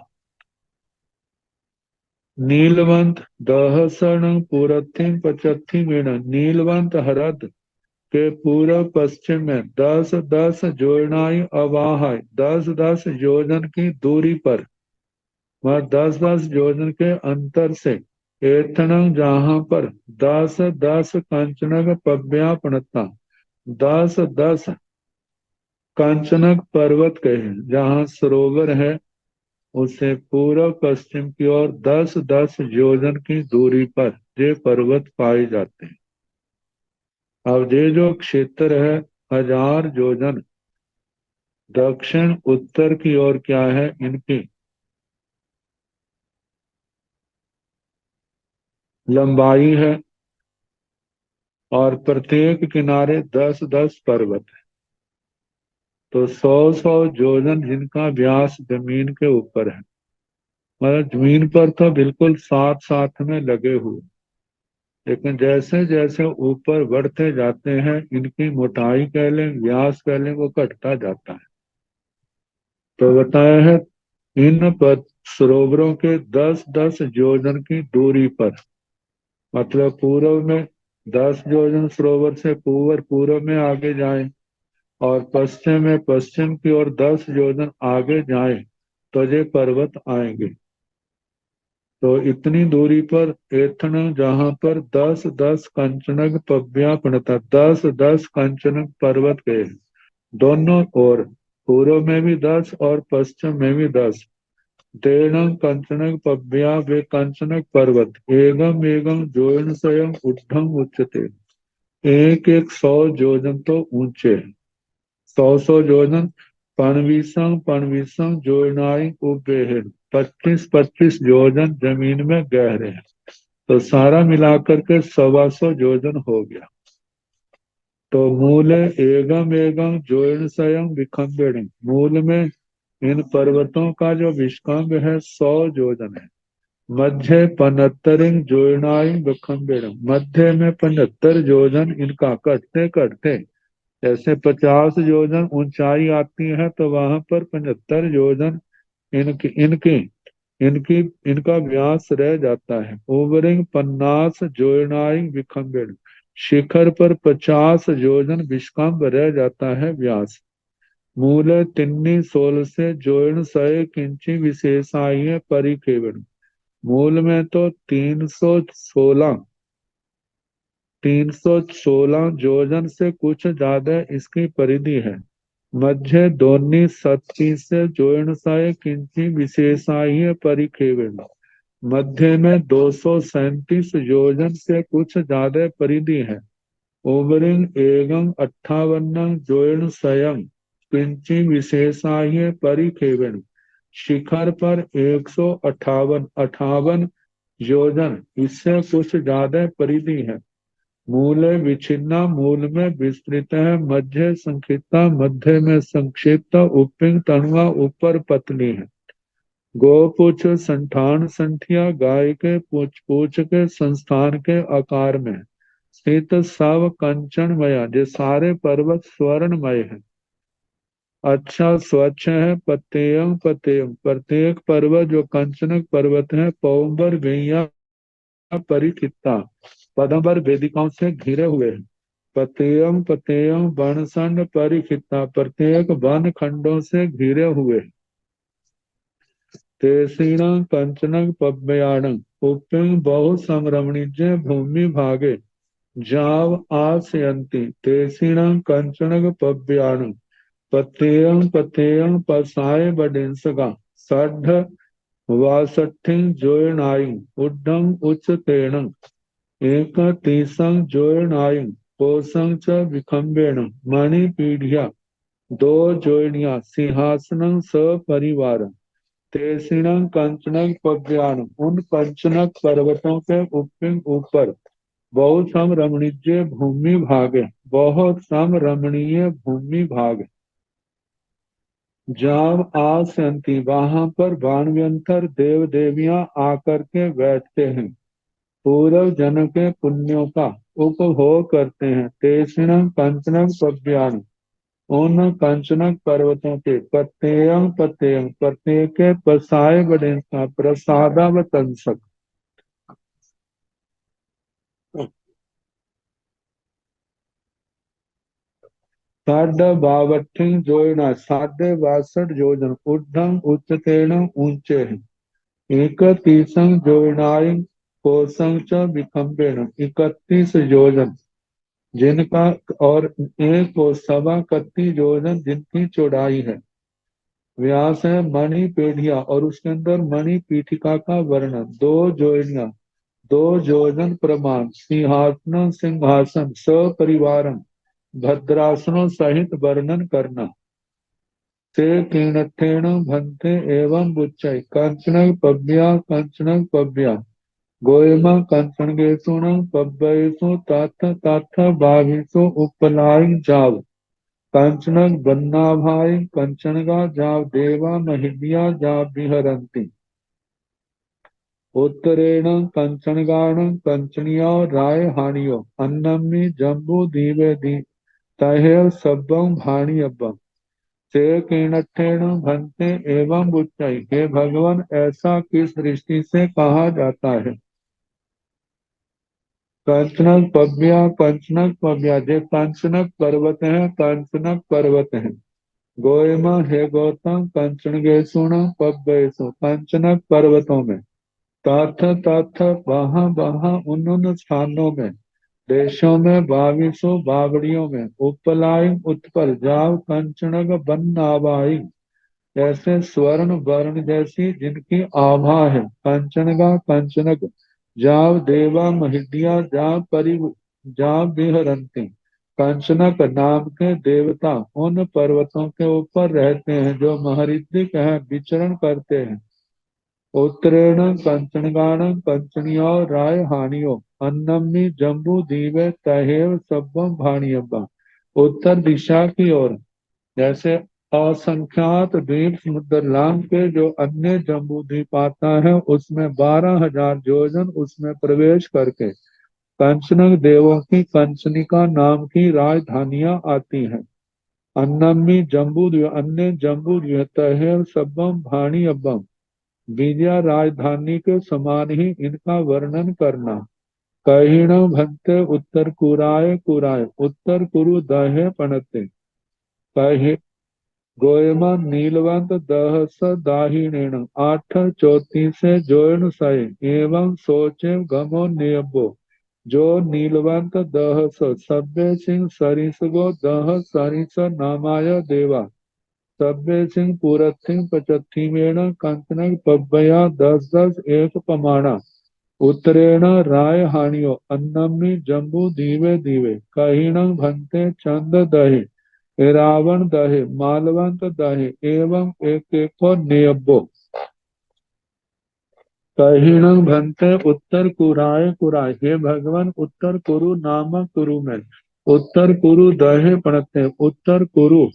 नीलवंत दहसण पुरथिम पचथि मेण। नीलवंत हरद के पूर्व पश्चिम में 10-10 जोड़नाई अवाहाय, 10-10 योजन की दूरी पर, वह 10-10 योजन के अंतर से। एथणं जहां पर 10-10 कंचनक पव्यापनता, 10-10 कंचनक पर्वत कहे जहां सरोवर है, उससे पूर्व पश्चिम की ओर 10-10 योजन की दूरी पर ये पर्वत पाए जाते हैं। अब ये जो क्षेत्र है 1000 योजन दक्षिण उत्तर की ओर क्या है, इनकी लंबाई है और प्रत्येक किनारे 10-10 पर्वत है। तो 100-100 योजन जिनका व्यास जमीन के ऊपर है, मतलब जमीन पर तो बिल्कुल साथ साथ में लगे हुए, लेकिन जैसे जैसे ऊपर बढ़ते जाते हैं इनकी मोटाई कह लें, व्यास कह लें, वो घटता जाता है। तो बताया है इन सरोवरों के 10-10 योजन की दूरी पर, मतलब पूर्व में 10 योजन सरोवर से पूर्व में आगे जाएं और पश्चिम में पश्चिम की ओर 10 योजन आगे जाएं तो ये पर्वत आएंगे। तो इतनी दूरी पर एथन जहां पर 10-10 कंचनक पव्या प्रणता, 10-10 कंचनक पर्वत गए, दोनों ओर पूर्व में भी 10 और पश्चिम में भी 10। तेणं कंचनक पव्या वे कंचनक पर्वत एगम एगम जोन स्वयं उड्ढम उच्चते, एक एक 100 योजन तो ऊंचे, 100-100 योजन। पणवीसम पणवीसम जोड़नाई उबेहन, 25-25 योजन जमीन में गहरे हैं। तो सारा मिलाकर के 125 योजन हो गया। तो मूल एगम एगम जोड़ स्वयं विखंबेण, मूल में इन पर्वतों का जो विष्कंभ है 100 योजन है। मध्य 75 जोड़नाई विखंबेण, मध्य में 75 योजन इनका कटते कटते, जैसे 50 योजन ऊंचाई आती है तो वहां पर 75 योजन इनकी इनकी इनकी इनका व्यास रह जाता है। ओवरिंग 50 जोड़नाई विखंबेण, शिखर पर 50 योजन विष्कंभ रह जाता है व्यास। मूल तिन्नी 16 से जोड़ सय किंची विशेषाय परिखेवण, मूल में तो 316 योजन से कुछ ज्यादा इसकी परिधि है। मध्य दोनी 37 से जोड़साय किंची विशेषाय परिखेवण, मध्य में 237 योजन से कुछ ज्यादा परिधि है। ओवरिंग एगम 58 जोड़ स्वयं किंची विशेषाय परिखेवण, शिखर पर 158 इससे कुछ ज्यादा परिधि है। मूल विच्छिन्ना, मूल में विस्तृत है। मध्य संक्षिप्ता, मध्य में संक्षिप्त। उपिंग तणुआ, ऊपर पतली है। गोपुछ संठान संठिया, गाय के पूछ के संस्थान के आकार में स्थित सव कंचनमय, ये सारे पर्वत स्वर्णमय है। अच्छा स्वच्छ है। पतेयम पतेयम, प्रत्येक पर्वत जो कंचनक पर्वत है पौंबर गैया परिचिता, पदंबर वेदिकाओं से घिरे हुए हैं। पतेयम पतेयम बनसंड परिचिता, प्रत्येक वन खंडों से घिरे हुए। तेसीण कंचनक पव्याण, उपिंग बहु संरमणीय भूमि भागे जाव आसयंती, तेसीण कंचनक पव्याण पतेयं पतेयं पसाय बडिंसगा, सढ़ वासठिं जोयनाई उड्डम उच्च तेणं, एक तीसं जोयनाई कोसं च विखंबेण, मणिपीढ़िया 2 जोड़ियां सिंहासनं सपरिवार। तेसिणं कंचनक पव्यान, उन कंचनक पर्वतों के ऊपर बहुत सम रमणीय भूमि भाग, बहुत सम रमणीय भूमि भाग। जब आसंती, वहां पर भानव्यंतर देव देवियां आकर के बैठते हैं, पूर्व जन्म के पुण्यों का उपभोग करते हैं। तेषिणम कंचनक पव्यान, उन कंचनक पर्वतों के पत्ययं पत्ययं, प्रत्येक पसाय बड़े प्रसादावतंसक, साढ़ बावठी जोड़ना, 62 योजन ऊर्ध्व उच्चतेन ऊंचे हैं। एक तीसं जोड़नाई कोसं च विखंबेन, 31 योजन जिनका, और एक को 31 योजन जिनकी चौड़ाई है। व्यास है मणि पेढ़िया और उसके अंदर मणि पीठिका का वर्णन, दो जोड़ियां, दो जोजन प्रमाण, सिंहासन सिंहासन सपरिवारम भद्रासनों सहित वर्णन करना। ते तीर्थेण भन्ते एवं बुच्चै कंचन पव्या कंचन पव्या गोयमा कंचन गेसुण पव्यसु तथ तथ भाविसु उपलाई जाव कंचन बन्ना भाई कंचनगा जाव देवा महिदिया जाव विहरंती उत्तरेण कंचनगाण कंचनियो राय हानियो अन्नमी जम्बू दीवे दी तहेव सब्बं भाणी अब्बम से कीणठेण भंते एवं बुच्चई। हे भगवान, ऐसा किस दृष्टि से कहा जाता है? कंचनक पव्या कंचनक पव्या, जे कंचनक पर्वत है कंचनक पर्वत है। गोयमा हे गौतम कंचन गेसुण पव्यसु, कंचनक पर्वतों में। तथ तथ वहाँ वहाँ उन स्थानों में, देशों में, बाविसों बावड़ियों में, उपलाई उत्पल जाव कंचनक बन्नावाई, ऐसे स्वर्ण वर्ण जैसी जिनकी आभा है। कंचनगा कंचनक जाव देवा महिदिया जाव परि जाव विहरंती, कंचनक नाम के देवता उन पर्वतों के ऊपर रहते हैं जो महरिद्धिक है, विचरण करते हैं। उत्तरेण कंचनगाण कंचनियो राय हानियो अन्नमी जम्बू दीवे तहेव सब्बम भाणियब्बा। उत्तर दिशा की ओर जैसे असंख्यात द्वीप समुद्र लांग के जो अन्य जम्बू द्वीप आता है, उसमें 12,000 योजन उसमें प्रवेश करके कंचनक देवों की कंचनिका नाम की राजधानियां आती हैं। अन्नमी जम्बू द्वीप अन्य जम्बू द्वीप तहेव सब्बम भाणी अब्बम, विजया राजधानी के समान ही इनका वर्णन करना। कहिण भंते उत्तर कुराय कुराय उत्तर कुरु दहे पणते कहि गोयमा नीलवंत दहस दाहिणेन आठ चौती से जोन सय एवं सोचे गमो नियबो जो नीलवंत दहस सभ्य सिंह सरिसगो दह सरिस नामाय देवा सभ्य सिंह पूरथिं पचथिमेण कंचन पब्बया दस दस एक पमाणा उत्तरेण राय हानियो अन्नमी जम्बू दीवे दीवे कहिण भंते चंद दहे रावण दहे मालवंत दहे एवं एक एको नियब्बो कहिण भंते उत्तर कुराय कुराय। हे भगवान, उत्तर कुरु नामक कुरु में उत्तर कुरु दहे पड़ते, उत्तर कुरु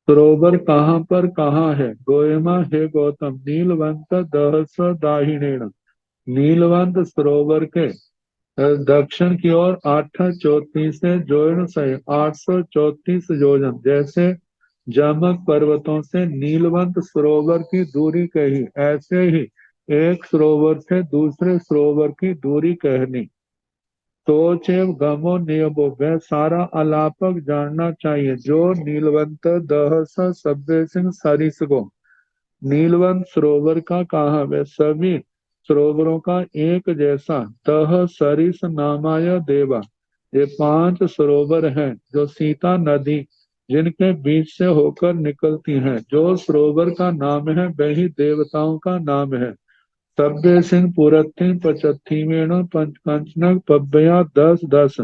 सरोवर कहाँ पर कहाँ है? गोयमा हे गौतम नीलवंत दहस दाहिणेण, नीलवंत सरोवर के दक्षिण की ओर 834 जोन से 834 योजन, जैसे जमक पर्वतों से नीलवंत सरोवर की दूरी कही, ऐसे ही एक सरोवर से दूसरे सरोवर की दूरी कहनी। सोचेव गमो नियमो, वह सारा अलापक जानना चाहिए जो नीलवंत दहस सभ्य सिंह सरिसगो। नीलवंत सरोवर का कहा? वह सभी सरोवरों का एक जैसा। तह सरिस नामाय देवा, ये 5 सरोवर हैं जो सीता नदी जिनके बीच से होकर निकलती हैं। जो सरोवर का नाम है वही देवताओं का नाम है। सभ्य सिंह पुरथी पचथिमेण पंचकंचनक पब्बया दस दस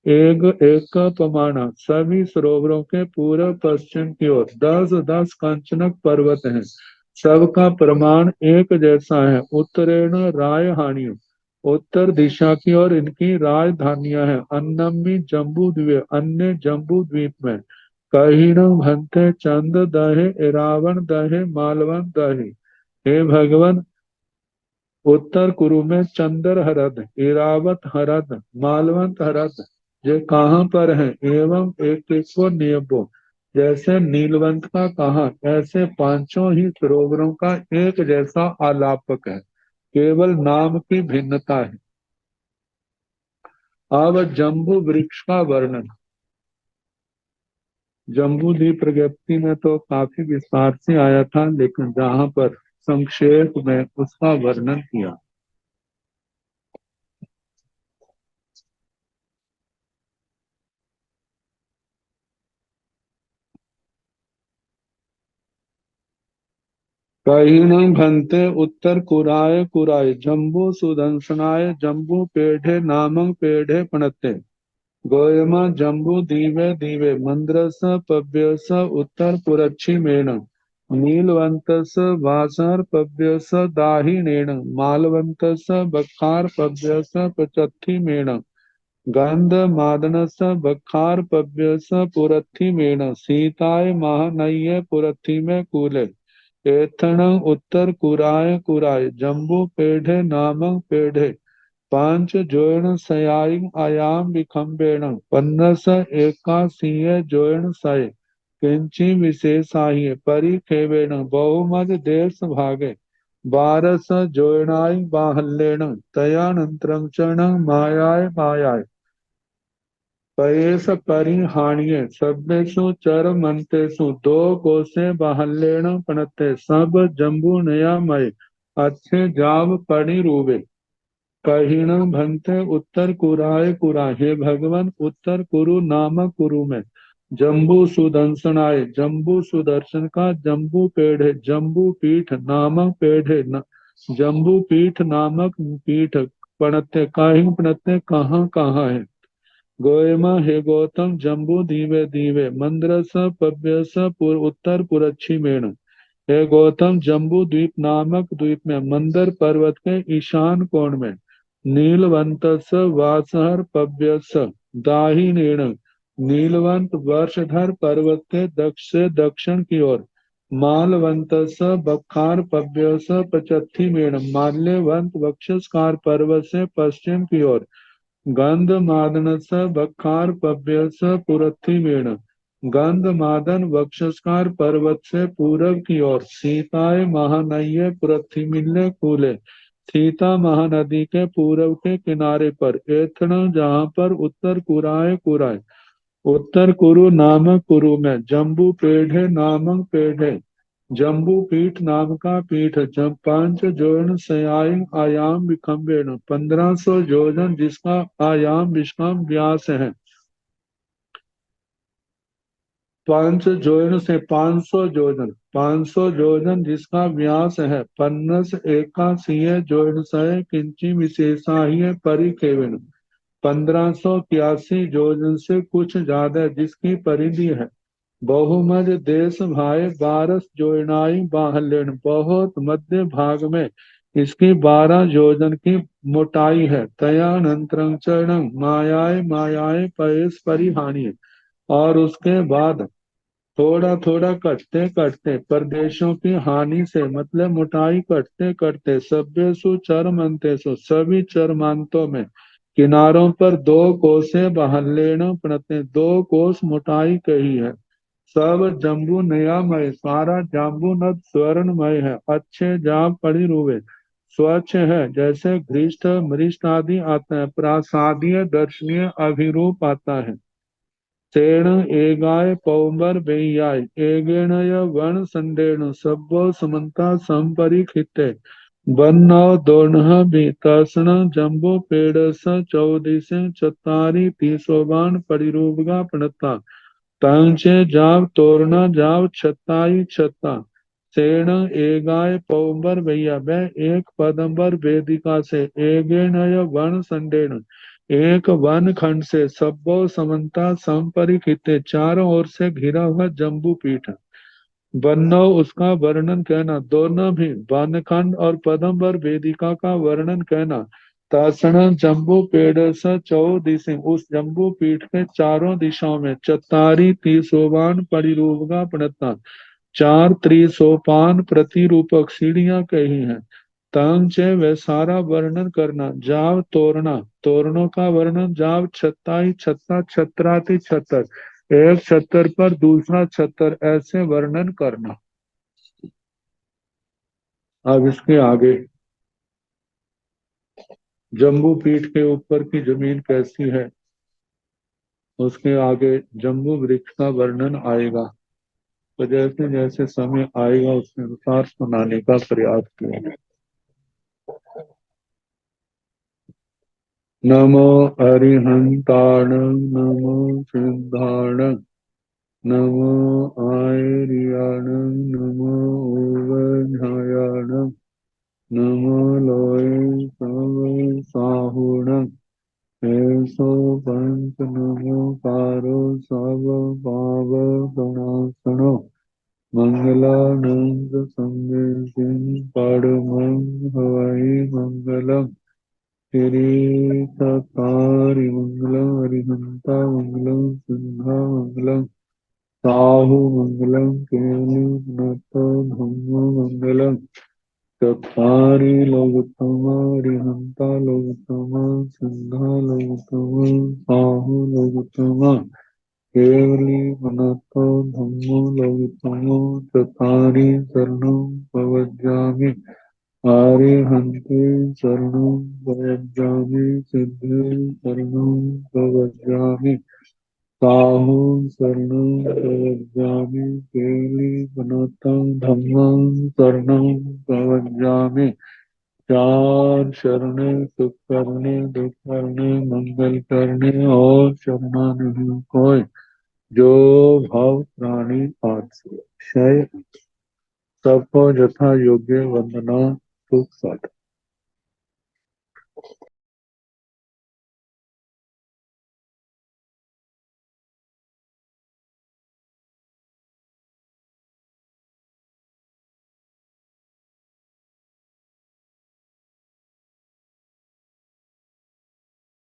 एक एक पमाणा, सभी सरोवरों के पूर्व पश्चिम की ओर 10-10 कंचनक पर्वत हैं, सबका प्रमाण एक जैसा है। उत्तरेण राय हानियो, उत्तर दिशा की ओर इनकी राजधानियां हैं। अन्नमी जम्बू द्वीप, अन्य जम्बू द्वीप में। कहिण भंते चंद दहे रावण दहे मालवन दहे। हे भगवान, उत्तर कुरु में चंदर हरद, इरावत हरद, मालवंत हरद, ये कहाँ पर है? एवं एक एक को नियबो, जैसे नीलवंत का कहा, ऐसे पांचों ही सरोवरों का एक जैसा आलापक है, केवल नाम की भिन्नता है। अब जम्बू वृक्ष का वर्णन। जम्बू द्वीप प्रगति में तो काफी विस्तार से आया था, लेकिन जहाँ पर संक्षेप में उसका वर्णन किया। कहीण भंते उत्तर कुराय कुराय जम्बू सुदंसनाय जम्बू पेढ़े नामं पेढ़े पणते गोयमा जम्बू दीवे दीवे मंद्रस पव्यस उत्तर पुरच्छिमेण नीलवंतस वासर पव्यस दाहिनेण मालवंतस बखार पव्यस पचत्थिमेण गंध मादनस बखार पव्यस पुरथिमेण सीताय महानय्य पुरथि में कूले एथण उत्तर कुराय कुराय जम्बू पेढ़े नामं पेढ़े पांच जोयन सयाई आयाम विखम्बेण पन्नस एकासीय जोयन सय किंची विशेषाहि परिखेवेण बहुमद देश भागे बारस जोयनाय बाहल्येन तयानंतरं चरण मायाय मायाय पयेश परिहाणिये सभ्येषु चरमन्तेषु दो कोसे बाहल्येन पणते सब जम्बू नयामय अच्छे जाव पड़ी रूबे कहीण भंते उत्तर कुराय कुरा हे भगवान उत्तर कुरु नामक कुरु में जम्बू सुदर्शनाय जम्बू सुदर्शन का जम्बू पेढ़े जम्बू पीठ नामक पेढ़े जम्बू पीठ नामक पीठ पणते काहिं पणते कहाँ कहाँ है गोयमा हे गौतम जम्बू दीवे दीवे मंद्रस पव्यस उत्तर पुरच्छिमेण हे गौतम जम्बू द्वीप नामक द्वीप में मंदर पर्वत के ईशान कोण में नीलवंतस वासहर पव्यस दाहिनेण नीलवंत वर्षधर पर्वत के दक्ष से दक्षिण की ओर मालवंतस बखार पव्यस पचत्थिमेण माल्यवंत वक्षस्कार पर्वत से पश्चिम की ओर गंध मादनस बखार पव्यस पुरथिमेण गंध मादन वक्षस्कार पर्वत से पूरब की ओर सीताय महानय्य पुरथिमिल्य कूले सीता महानदी के पूरब के किनारे पर एथण जहाँ पर उत्तर कुराय कुराय उत्तर कुरु नामक कुरु में जम्बू पेढ़े नामक पेढ़े जम्बू पीठ नाम का पीठ जब पांच जोन सयाई आयाम विखम्बेण 1500 जोजन जिसका आयाम विश्राम व्यास है पांच जोजन से 500 जोजन 500 जोजन जिसका व्यास है पन्नस एकासीय जोजन सय किंची विशेषाही परिकेवण 1581 जोजन से कुछ ज्यादा जिसकी परिधि है बहुमद देश भाई बारस जोयनाई बाहल्यन बहुत मध्य भाग में इसकी 12 योजन की मोटाई है तयानंतरं चरणं मायाय मायाय पयस परिहानि और उसके बाद थोड़ा थोड़ा कटते कटते प्रदेशों की हानि से मतलब मोटाई कटते कटते सभ्यसु चरमंतेषु सभी चरमांतों में किनारों पर दो कोसे बाहल्येन प्रणते दो कोस मोटाई कही है सब जम्बू नयामय सारा जाम्बू नद स्वर्णमय है अच्छे जाम पड़ी रुवे स्वच्छ है जैसे घृष्ट मृष्ट आदि आता है प्रासादीय दर्शनीय अभिरूप आता है सेण एगाय पौबर बेयाय एगेणय वन संडेण सब्बो समन्ता संपरिखिते बन्नौ दोनह भी तर्षण जम्बो पेड़स चौदिसे चतारी तीसोबान परिरूपगा प्रणता तांचे जाव तोरना जाव छताई छता सेण एगाय पौबर भैया वह एक पदम्बर वेदिका से एगेणय वन संडेण एक वन खंड से सब्बो समन्ता संपरिखिते चारों ओर से घिरा हुआ जम्बू पीठ वन्नो उसका वर्णन कहना दोनों भी वनखंड और पदम्बर वेदिका का वर्णन कहना तासण जम्बू पेड़ स चौदिशे उस जम्बू पीठ के चारों दिशाओं में चतारी तीसोवान परिरूपगा प्रणता चार त्रिसोपान प्रतिरूपक सीढ़ियां कही हैं तंच वे सारा वर्णन करना जाव तोरना तोरणों का वर्णन जाव छत्ताई छत्ता छत्राति छतर एक छतर पर दूसरा छतर ऐसे वर्णन करना अब इसके आगे जम्बू पीठ के ऊपर की जमीन कैसी है उसके आगे जम्बू वृक्ष का वर्णन आएगा तो जैसे जैसे समय आएगा उसके अनुसार सुनाने का प्रयास किया नमो अरिहंताण नमो सिद्धाण नमो आयर्याण नमो धम्मो मंगलम चत्वारि लोकोत्तमा अरिहन्ता लोकोत्तमा सिद्धा लोकोत्तमा साहु लोकोत्तमा केवली मनतो धम्मो लोकोत्तमो चत्वारि शरणं प्रवज्जामि आरिहन्ते शरणं प्रवज्जामि सिद्धे शरणं प्रवज्जामि साहु शरणं प्रवज्जामि केवली मनतं धम्मं शरणं प्रवज्जामि चार शरणे सुख करने दुख करने मंगल करने और शरणा नहीं कोई जो भाव प्राणी आज से क्षय सबको यथा योग्य वंदना सुख साधन।